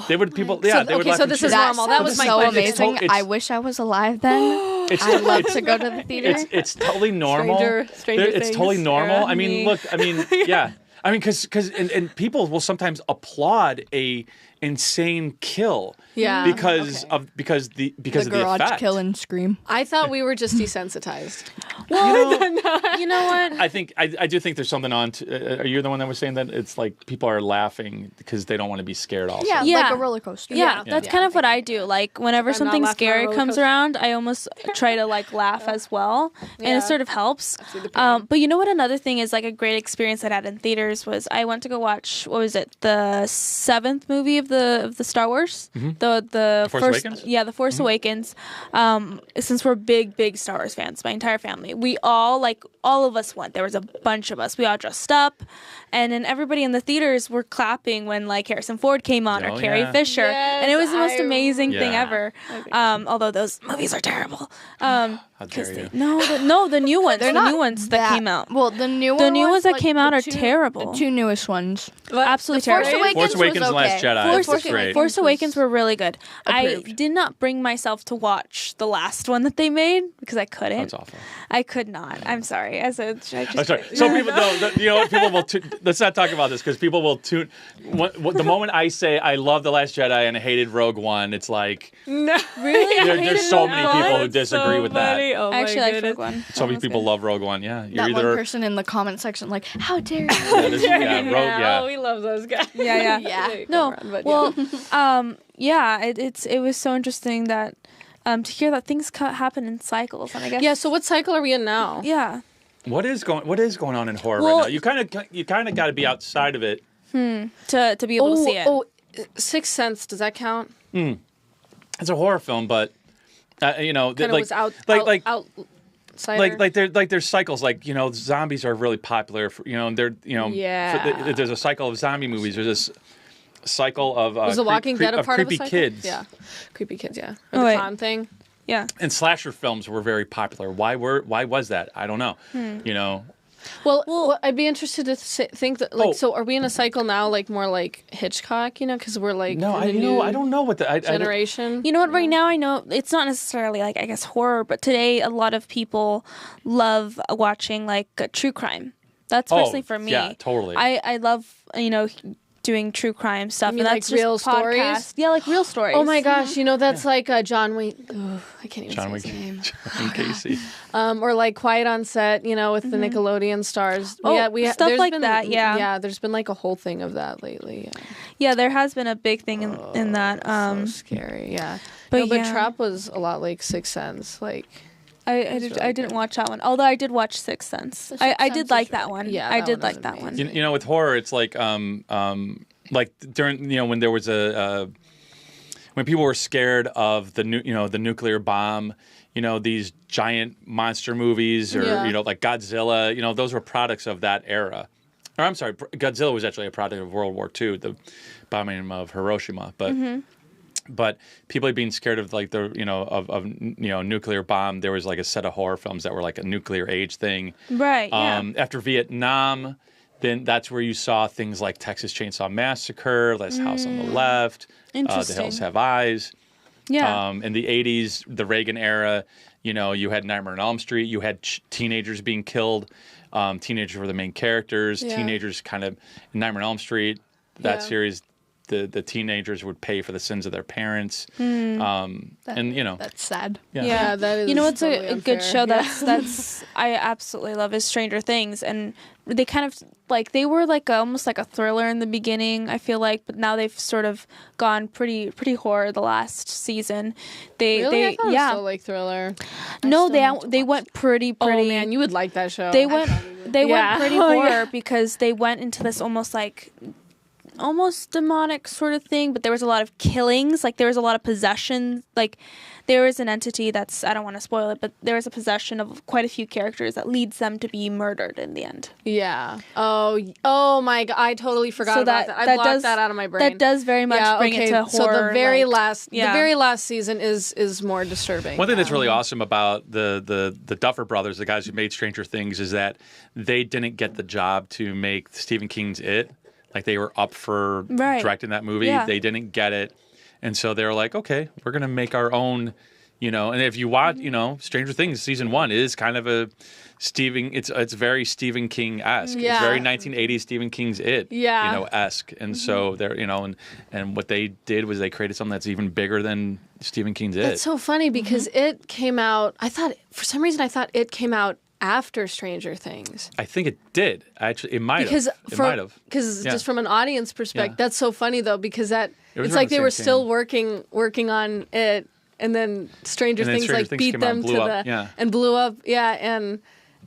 They would people. Yeah, they would. So this is normal. That was my so question. amazing. I wish I was alive then. I'd love to go to the theater. It's totally normal. Stranger it's totally normal. I mean, look. I mean, yeah. I mean, because people will sometimes applaud a insane kill. Yeah. Because of the garage effect. kill and scream. I thought we were just desensitized. Well, you know what? I think I do think there's something on. Are you the one that was saying that it's like people are laughing because they don't want to be scared? Also, yeah, like a roller coaster. Yeah, that's kind of what I do. Like whenever something scary comes around, I almost try to like laugh as well, and it sort of helps. But you know what? Another thing is like a great experience I had in theaters was I went to go watch the 7th movie of the Star Wars, the Force first, Awakens? yeah, the Force Awakens. Since we're big Star Wars fans, my entire family, we all of us went. There was a bunch of us. We all dressed up, and then everybody in the theaters were clapping when Harrison Ford came on or Carrie Fisher, and it was the most amazing thing ever. Although those movies are terrible. How dare you? The new ones. They're the not new ones that came out. Well, the new ones that like, came out the are two- terrible. The two newest ones. Absolutely Force terrible. Awakens Force Awakens was and Last okay. Jedi. Force, It's great. Force Awakens were really good. Approved. I did not bring myself to watch the last one that they made because I couldn't. That's awful. I could not. I'm sorry. I said. I'm sorry. So people, you know what? People will. Let's not talk about this because people will tune. The moment I say I love the Last Jedi and I hated Rogue One, it's like No, Really? there's so many people who disagree with that. Oh I actually like goodness. Rogue One. So many people love Rogue One. Yeah, you're That one either. person in the comment section, like, how dare you? Oh, we love those guys. Yeah. Yeah. No. Come on, but Well, it was so interesting that to hear that things happen in cycles, and I guess yeah. So what cycle are we in now? yeah. What is going on in horror Well- right now? You kind of got to be outside of it. To be able to see it. Sixth Sense. Does that count? It's a horror film, but you know, Kind of like was outsider. there's cycles. Like, you know, zombies are really popular. For, you know, and they're Yeah. there's a cycle of zombie movies. There's this cycle of Was The Walking Dead a part of a creepy cycle? kids. Yeah, creepy kids. Yeah, Oh, or the wait. con thing. Yeah. And slasher films were very popular. Why was that? I don't know. You know, Well, I'd be interested to think that, like, so are we in a cycle now, like more like Hitchcock? You know, because we're like no, the I don't know what the generation. You know what? Right now, I know it's not necessarily like I guess horror, but today a lot of people love watching like true crime. That's personally for me. Yeah, totally. I love doing true crime stuff. mean and like that's just real stories? podcasts. Yeah, like real stories. Oh my gosh, you know that's like John Wayne. I can't even John say Wick, his name. John Casey. Or like Quiet on Set, you know, with the Nickelodeon stars. Oh, stuff there's like been, that, yeah. Yeah, there's been like a whole thing of that lately. Yeah, there has been a big thing in that. So scary. Yeah, but but yeah. Trap was a lot like Sixth Sense. Like, I didn't watch that one. Although I did watch Sixth Sense. I Sense did is like really that one. Yeah, I that did one like was that one. amazing. You know, with horror, it's like during, you know, when there was when people were scared of the nuclear bomb, you know, these giant monster movies, or Yeah. you know, like Godzilla, you know, those were products of that era. Or I'm sorry, Godzilla was actually a product of World War II, the bombing of Hiroshima, but people being scared of like the of nuclear bomb, there was like a set of horror films that were like a nuclear age thing. Right. Yeah. After Vietnam, then that's where you saw things like Texas Chainsaw Massacre, Last House on the Left, The Interesting. Hills Have Eyes. Yeah. In the 80s, the Reagan era, you know, you had Nightmare on Elm Street, you had teenagers being killed. Teenagers were the main characters. Yeah. Teenagers kind of, in Nightmare on Elm Street, that Yeah. series, the teenagers would pay for the sins of their parents. And, you know. That's sad. yeah, that is. You know what's totally a good unfair. show that's I absolutely love is Stranger Things, and they kind of like they were like almost like a thriller in the beginning, I feel like, but now they've sort of gone pretty horror the last season. Really? They I thought it was yeah. still like thriller. No, still need they to went pretty Oh man, you would like that show. they went Yeah. pretty Oh, horror yeah. because they went into this almost demonic sort of thing, but there was a lot of killings, like there was a lot of possession, like there is an entity that's, I don't want to spoil it, but there is a possession of quite a few characters that leads them to be murdered in the end. Yeah. Oh my god, I totally forgot about that. I blocked that out of my brain. That does very much bring it to horror. So the very like- last season is more disturbing. One thing that's really awesome about the Duffer Brothers, the guys who made Stranger Things, is that they didn't get the job to make Stephen King's It. Like, they were up for directing that movie. Yeah. They didn't get it. And so they were like, okay, we're going to make our own, you know. And if you watch, you know, Stranger Things season 1 is kind of a it's very Stephen King-esque. Yeah. It's very 1980s Stephen King's It, Yeah. you know, esque. And so they're, you know, and what they did was they created something that's even bigger than Stephen King's It. That's so funny because it came out. For some reason I thought it came out after Stranger Things. I think it did. Actually, it might have. It might have. Because Yeah. just from an audience perspective, Yeah. that's so funny though because was it's around like the they were same still working on it, and then Stranger And then Things Stranger like Things beat came out them and to blew the up, yeah. and blew up, yeah,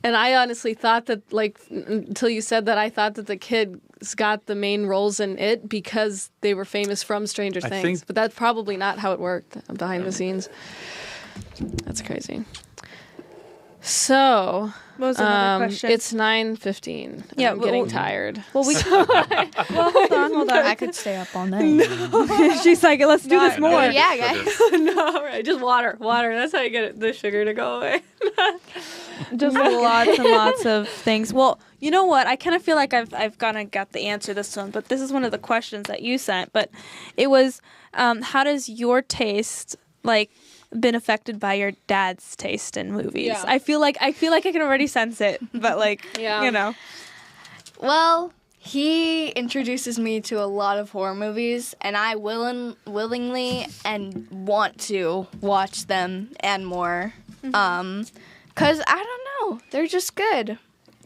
And I honestly thought that, like, until you said that, I thought that the kids got the main roles in it because they were famous from Stranger Things. But that's probably not how it worked behind the scenes. That's crazy. So, What was another question? it's 9:15. Yeah, I'm getting tired. Well, hold on. I could stay up all night. She's like, let's do this more. Yeah, guys. No, right? Just water. That's how you get the sugar to go away. Just lots and lots of things. Well, you know what? I kind of feel like I've kind of got the answer to this one, but this is one of the questions that you sent. But it was, how does your taste like been affected by your dad's taste in movies? Yeah. I feel like I can already sense it, but like Yeah. you know. Well, he introduces me to a lot of horror movies, and I willingly and want to watch them and more. Cause I don't know, they're just good.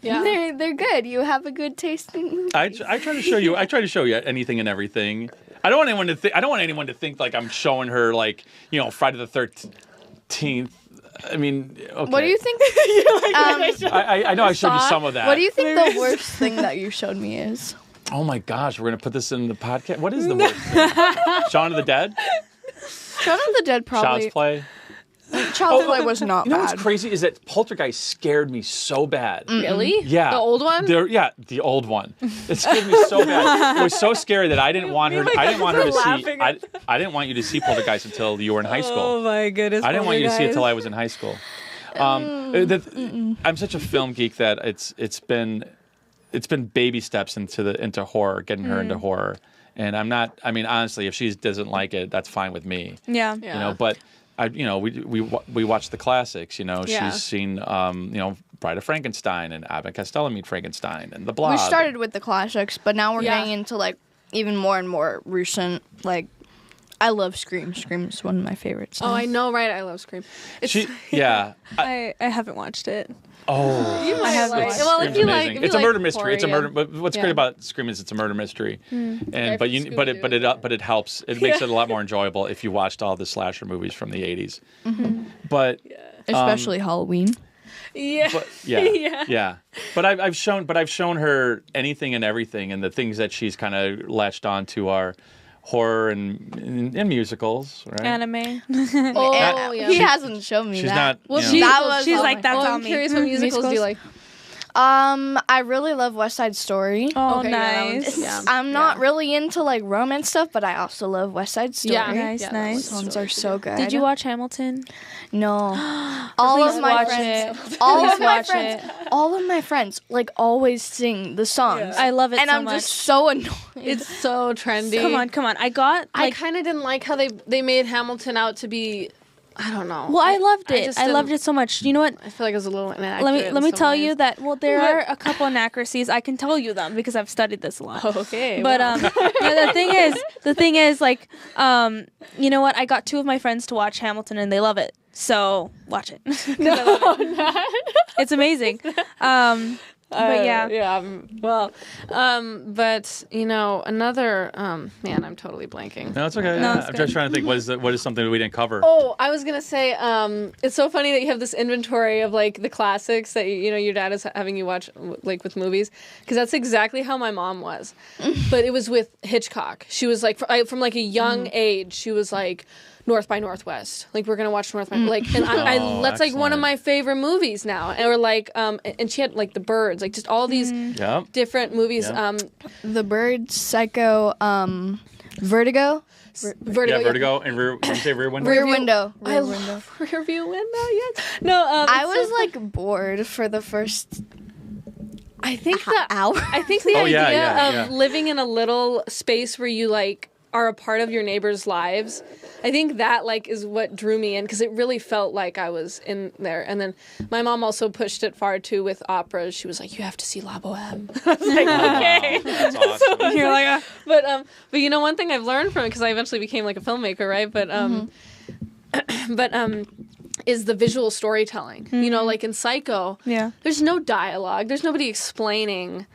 Yeah. They're good. You have a good taste in movies. I try to show you. I try to show you anything and everything. I don't want anyone to think. I don't want anyone to think like I'm showing her like Friday the 13th. I mean, okay. What do you think? I know I showed you some of that. What do you think the worst thing that you showed me is? Oh my gosh, we're gonna put this in the podcast. What is the worst thing? Shaun of the Dead? Shaun of the Dead probably. Child's Play? Child's Play was not You know bad. what's crazy is that Poltergeist scared me so bad. Really? Yeah. The old one? The old one. It scared me so bad. It was so scary that I didn't want her. I didn't want her to see. I didn't want you to see Poltergeist until you were in high school. Oh my goodness! I didn't want you to see it until I was in high school. I'm such a film geek that it's been baby steps into horror, getting her into horror. And I'm not. I mean, honestly, if she doesn't like it, that's fine with me. Yeah. But we watch the classics. Yeah. She's seen Bride of Frankenstein and Abbott and Costello Meet Frankenstein and The Blob. We started with the classics, but now we're Yeah. getting into like even more and more recent. Like, I love Scream. Scream is one of my favorites. Oh, I know, right? I love Scream. I haven't watched it. Oh, You might have like. watched Well, if Scream's you amazing. like, if It's you a murder like mystery. horror, It's a yeah. murder. But what's great about Scream is it's a murder mystery, and but it helps. It makes it a lot more enjoyable if you watched all the slasher movies from the '80s. But Especially Halloween. Yeah. But yeah. But I've shown her anything and everything, and the things that she's kind of latched onto are horror and musicals, right? Anime. Oh, yeah. He hasn't shown me She's that. not. She's like, that's Oh, all I'm me. curious what musicals do you like? I really love West Side Story. Oh, Okay, yeah, that nice. one's- yeah. I'm not really into like romance stuff, but I also love West Side Story. Yeah. Nice, Yeah, nice. Songs are so good. Did you watch Hamilton? No. All Please of my watch friends, it. all Please of my watch friends, it. all of my friends like always sing the songs. I love it and so I'm much. just so annoyed. It's so trendy. Come on. I got I like. kind of didn't like how they made Hamilton out to be. I don't know. Well, I loved it. just I loved didn't- it so much. You know what? I feel like it was a little inaccurate. Let me in some tell ways. you that. Well, there are a couple inaccuracies. I can tell you them because I've studied this a lot. Okay. But wow. yeah, the thing is, like, you know what? I got 2 of my friends to watch Hamilton, and they love it. So watch it. It's amazing. But yeah. But another man, I'm totally blanking. No, it's okay. No, Yeah. it's I'm good. just trying to think. What is something that we didn't cover? Oh, I was gonna say, it's so funny that you have this inventory of like the classics that your dad is having you watch like with movies, because that's exactly how my mom was, but it was with Hitchcock. She was like from like a young age. She was like North by Northwest. Like we're gonna watch North by like, and that's like one of excellent. my favorite movies now. Or like, and she had like The Birds, like just all these Yep. different movies. Yeah. The Bird, Psycho, Vertigo. Vertigo. Yeah, Vertigo and did you say Rear Window? Rear Window. I love Rear View Window. Yes. No. I it's was so- like bored for the first I think that hour. I think the Oh, idea yeah, of yeah. living in a little space where you like are a part of your neighbors' lives, I think that like is what drew me in, because it really felt like I was in there. And then my mom also pushed it far too with operas. She was like, "You have to see La Boheme." I was like, "Okay." That's awesome. You're like, But one thing I've learned from it, because I eventually became like a filmmaker, right? But is the visual storytelling. Like in Psycho, yeah. there's no dialogue. There's nobody explaining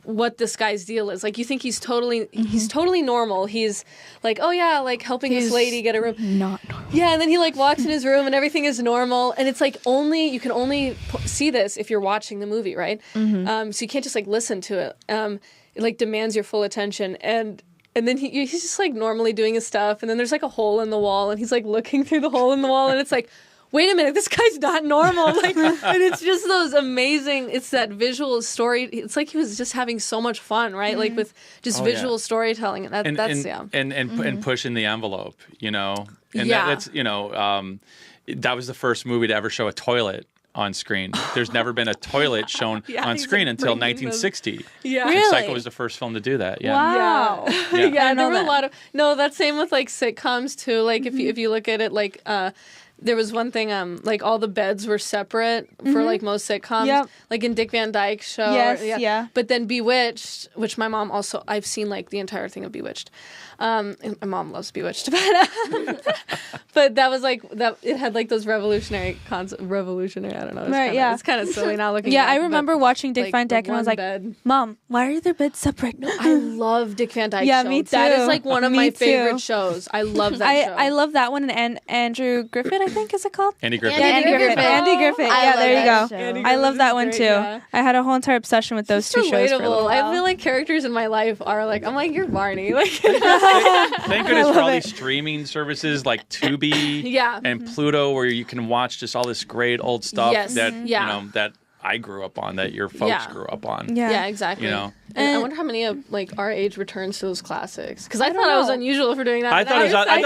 what this guy's deal is. Like, you think he's totally normal. He's like, oh yeah, like helping this lady get a room. Not normal. Yeah, and then he like walks in his room and everything is normal, and it's like you can only see this if you're watching the movie, right? So you can't just like listen to it. It like demands your full attention, and then he's just like normally doing his stuff, and then there's like a hole in the wall, and he's like looking through the hole in the wall, and it's like, wait a minute, this guy's not normal. Like, and it's just those amazing, it's that visual story. It's like he was just having so much fun, right? Like with just visual storytelling. And pushing the envelope, you know? And Yeah. that's, you know, that was the first movie to ever show a toilet on screen. There's never been a toilet shown on screen until 1960. Yeah. Really? Psycho was the first film to do that. Yeah. Wow. Yeah, there were that. a lot of that's same with like sitcoms too. Like if you look at it, like there was one thing like all the beds were separate for like most sitcoms. Yep. Like in Dick Van Dyke's show. Yes, yeah. But then Bewitched, which my mom also, I've seen like the entire thing of Bewitched. And my mom loves Bewitched, but that was like that. It had like those revolutionary. I don't know. It's kind of silly now looking. Yeah, back, I remember but, watching Dick like, Van the Dyke and I was one like, bed. Mom, why are their beds separate? I love Dick Van Dyke. Yeah, show. me That too. is like one of Me my too. favorite shows. I love that show. I love that one, and Andrew Griffith, I think, is it called? Andy Griffith. Andy Griffith. Andy Griffith. I Yeah, love there you that go. show. Andy I love Griffith that is one great, too. yeah. I had a whole entire obsession with those two shows for a little Relatable. while. I feel like characters in my life are like, I'm like, you're Barney. Like, Thank goodness for love all it. these streaming services like Tubi Yeah. and Pluto, where you can watch just all this great old stuff Yes. that Yeah. you know that I grew up on, that your folks Yeah. grew up on. yeah, exactly. You know. And I wonder how many of like our age returns to those classics. Because I don't thought I was know. unusual for doing that. I and thought it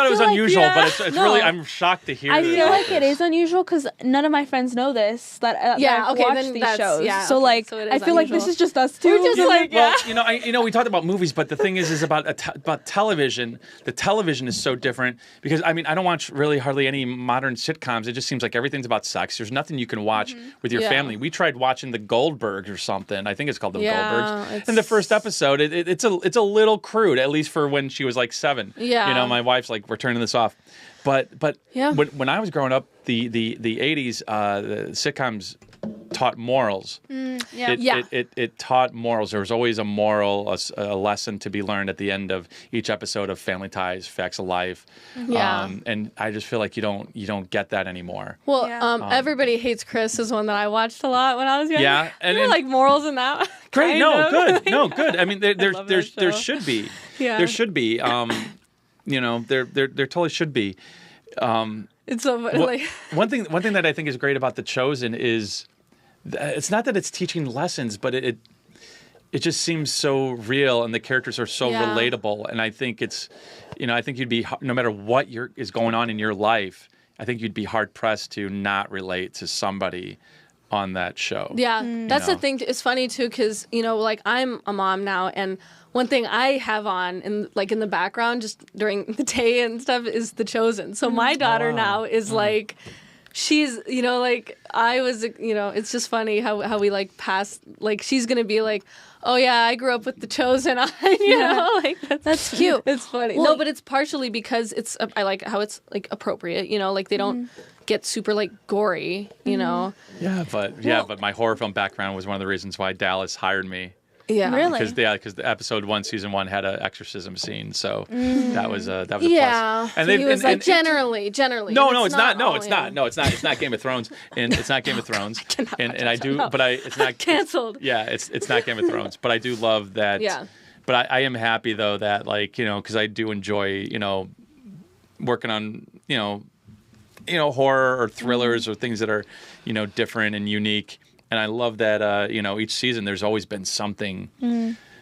was feel like, unusual, yeah. but it's No. really, I'm shocked to hear. I that feel about like it is unusual because none of my friends know this. That Yeah, I've okay, watched then these that's- shows. yeah, So okay, like, so it I is feel like this unusual. is just us 2 We're just like, Well, you know, we talked about movies, but the thing is about about television. The television is so different because I mean, I don't watch really hardly any modern sitcoms. It just seems like everything's about sex. There's nothing you can watch with your Yeah. family. We tried watching the Goldbergs or something. I think it's called the Yeah, Goldbergs. And the first episode, it's a little crude, at least for when she was like 7. Yeah. You know, my wife's like, we're turning this off. But Yeah. when I was growing up, the 80s, the sitcoms taught morals. yeah. It taught morals. There was always a moral, a lesson to be learned at the end of each episode of Family Ties, Facts of Life. Yeah. And I just feel like you don't get that anymore. Well, Yeah. Everybody Hates Chris is one that I watched a lot when I was younger. Yeah, and There were, like morals in that. Great, kind no, of. good, no, good. I mean, there love that there show. should be, Yeah. there should be. You know, there totally should be. It's so funny. Wha- Like, one thing that I think is great about The Chosen is it's not that it's teaching lessons, but it just seems so real, and the characters are so Yeah. relatable. And I think it's, you know, I think you'd be, no matter what is going on in your life, I think you'd be hard pressed to not relate to somebody on that show. yeah, that's know. the thing. It's funny too because you know, like I'm a mom now, and one thing I have on in the background just during the day and stuff is The Chosen. So my daughter now is like. She's, you know, like I was, you know, it's just funny how we like pass, like she's gonna be like, oh yeah, I grew up with The Chosen on, you know, like That's cute. It's funny. Well, no, but it's partially because it's, I like how it's like appropriate, you know, like they don't get super like gory, you know. Yeah, but my horror film background was one of the reasons why Dallas hired me. Yeah. Really? Because the episode 1, season 1 had an exorcism scene, so that was a plus. Yeah. And So he was like and- generally. No, and it's not. No, all, it's yeah. not. No, it's not. It's not Game of Thrones, and it's not Game of Thrones. And I do, No. but it's not Canceled. Yeah, it's not Game of Thrones, but I do love that. Yeah. But I am happy though that, like, you know, because I do enjoy, you know, working on, you know, horror or thrillers or things that are, you know, different and unique. And I love that, you know, each season there's always been something.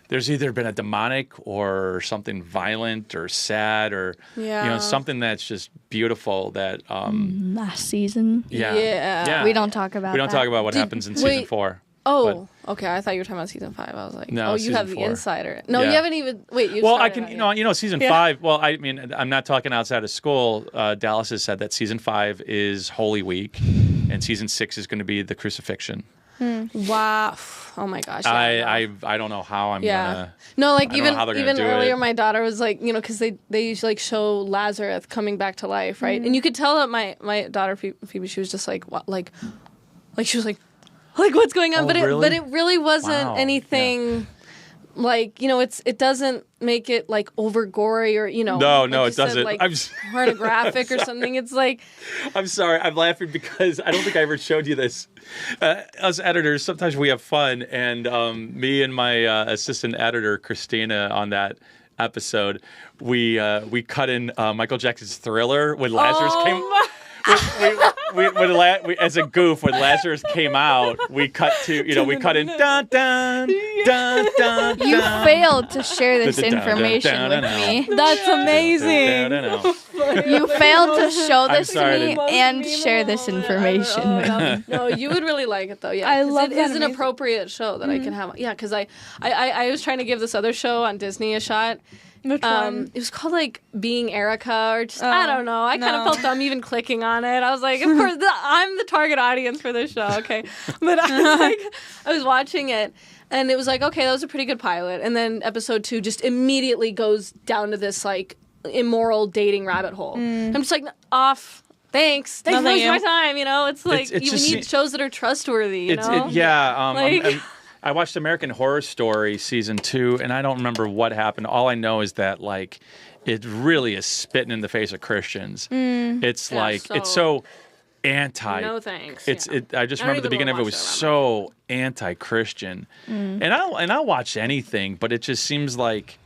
There's either been a demonic or something violent or sad or, you know, Yeah. something that's just beautiful that, Last season. Yeah. We don't talk about We don't that. talk about what happens in season wait. 4. Oh, okay. I thought you were talking about season 5. I was like, No, oh, you have season the 4. insider. No, Yeah. you haven't even. Wait, you. Well, I started can, on it. you know, season Yeah. 5. Well, I mean, I'm not talking outside of school. Dallas has said that season 5 is Holy Week, and season 6 is going to be the crucifixion. Wow. Oh my gosh. Yeah, no. I don't know how I'm Yeah. gonna. No, like I don't know how they're gonna even do earlier, it. my daughter was like, you know, because they usually like show Lazarus coming back to life, right? And you could tell that my daughter Phoebe, she was just like, what, like she was like what's going on? Oh, but really? it really wasn't Wow. anything like, it doesn't make it like over gory or, No, like no, you it doesn't. said, like, I'm pornographic or something. It's like, I'm sorry. I'm laughing because I don't think I ever showed you this. Us editors, sometimes we have fun, and me and my assistant editor Christina on that episode, we cut in Michael Jackson's Thriller when Lazarus came. As a goof, when Lazarus came out, we cut to we cut in dun dun dun dun. You dun. failed to share this information with me. That's amazing. You failed to show I'm this to sorry, me and share this information with me. no, you would really like it though. Yeah, I 'cause love it that is an amazing- appropriate show that I can have. Yeah, because I was trying to give this other show on Disney a shot. Which one? It was called like Being Erica or just I don't know. I kind of no. felt dumb even clicking on it. I was like, of course, I'm the target audience for this show. Okay, but I was watching it and it was like, okay, that was a pretty good pilot. And then episode 2 just immediately goes down to this like immoral dating rabbit hole. I'm just like, off. Thanks for thank wasting you. my time. It's like It's you just- need shows that are trustworthy. Yeah. Like- I watched American Horror Story season 2, and I don't remember what happened. All I know is that like it really is spitting in the face of Christians. It's Yeah, like it's so anti. No thanks. I just I don't remember the even beginning of it wanna was watch that so anti-Christian, and I'll watch anything, but it just seems like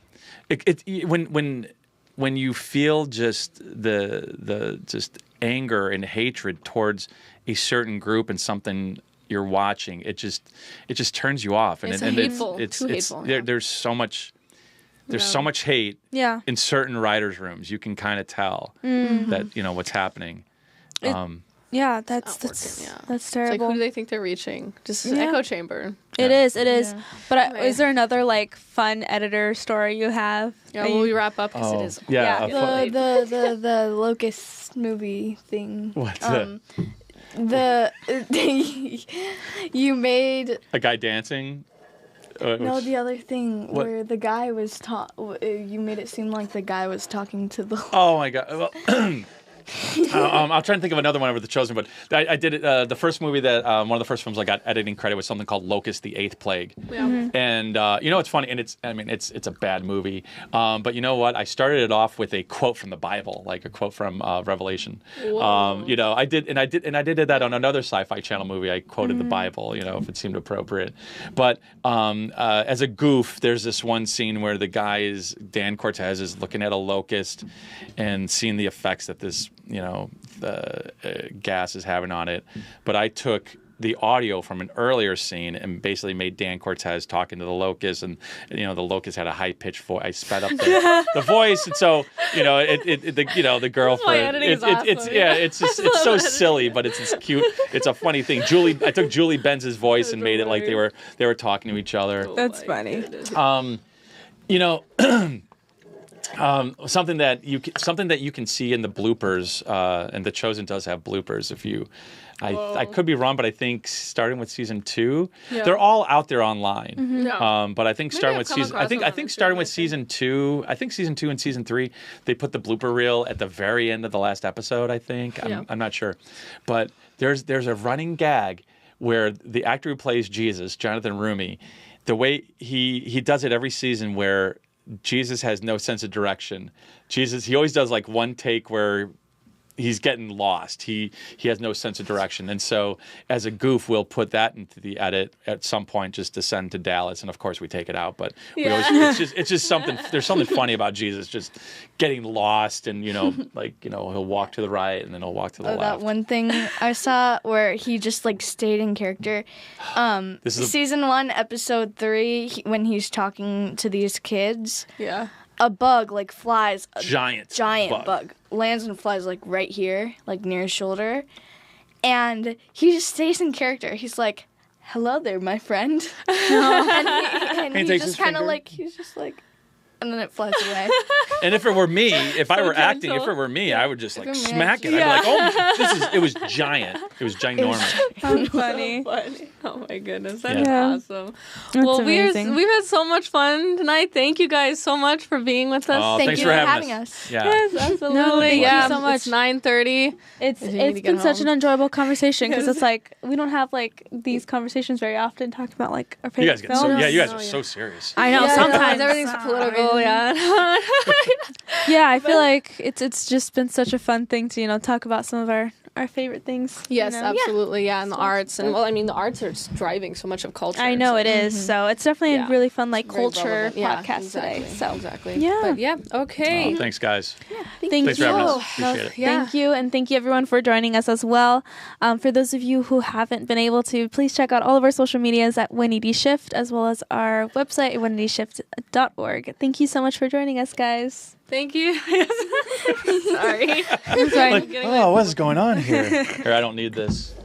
when you feel just the just anger and hatred towards a certain group and something you're watching, it just turns you off, It's and hateful, it's too hateful. there's so much hate Yeah. in certain writers' rooms. You can kind of tell that what's happening. Yeah, that's not working, yeah. that's It's like, terrible. who do they think they're reaching? Just an Yeah. echo chamber. It is. Yeah. But Anyway. is there another like fun editor story you have? Yeah, That will you- we wrap up? Because it is. Yeah, Yeah. The locust movie thing. What You made a guy dancing? no the other thing What? where the guy was you made it seem like the guy was talking to the Oh my god! Well, I'll try and think of another one over The Chosen, but I did it. The first movie that one of the first films I got editing credit was something called Locust: The Eighth Plague. Yeah. And it's funny, and it's a bad movie, but you know what? I started it off with a quote from the Bible, like a quote from Revelation. Whoa. I did that on another Sci-Fi Channel movie. I quoted the Bible, if it seemed appropriate. But as a goof, there's this one scene where Dan Cortez is looking at a locust and seeing the effects that this the gas is having on it. But I took the audio from an earlier scene and basically made Dan Cortez talking to the locust, and the locust had a high pitched voice. I sped up the voice, and so the girlfriend. editing is awesome. It's so silly, but it's this cute. It's a funny thing. I took Julie Benz's voice and made it like they were talking to each other. That's funny. Something that you can see in the bloopers, and The Chosen does have bloopers. I could be wrong, but I think starting with season 2, they're all out there online. Yeah. But I think starting I've with come season, across them on starting YouTube, with season 2, I think season 2 and season 3, they put the blooper reel at the very end of the last episode. I think I'm not sure, but there's a running gag where the actor who plays Jesus, Jonathan Rumi, the way he does it every season where Jesus has no sense of direction. He always does like one take where he's getting lost. He has no sense of direction. And so as a goof, we'll put that into the edit at some point just to send to Dallas. And of course we take it out, but it's just something, there's something funny about Jesus just getting lost and, he'll walk to the right and then he'll walk to the left. that one thing I saw where he just like stayed in character. This is Season 1, episode 3, when he's talking to these kids, Yeah. a bug like flies, a giant bug lands and flies like right here, like near his shoulder, and he just stays in character. He's like, "Hello there, my friend," and he takes just his kind of finger. like he's just like, and then it flies away. And if it were me, if I were acting, if gentle. it were me, I would just like If it were me, smack it. Yeah. I'd be like, oh, it was giant. It was ginormous. How funny. Funny. Oh my goodness, that's Yeah. awesome. That's Well, amazing. we've had so much fun tonight. Thank you guys so much for being with us. Oh, Thank thanks you for for having having us. us. Yeah. Yes, absolutely. No, thank you yeah, so much. It's 9:30. It's If you need to get been such an home. enjoyable conversation because it's like we don't have like these conversations very often talking about like our You favorite guys get so films. you guys Oh, are yeah. so serious. I know Yeah, sometimes everything's political. Yeah. Yeah, I feel like it's just been such a fun thing to talk about some of our favorite things. Yes, you know? absolutely. Yeah, and the So arts, and well, I mean, the arts are just driving so much of culture. I know so it is. So it's definitely Yeah. a really fun like very culture relevant. Yeah, podcast exactly. today. So exactly. Yeah. But yeah. Okay. Oh, thanks, guys. thank Thanks for you. having us. Appreciate it. Yeah. Thank you, and thank you everyone for joining us as well. For those of you who haven't been able to, please check out all of our social medias at Winnie D Shift, as well as our website, winnydShift.org. Thank you so much for joining us, guys. Thank you. Sorry. I'm sorry. Like, oh, what's going on here? Here, I don't need this.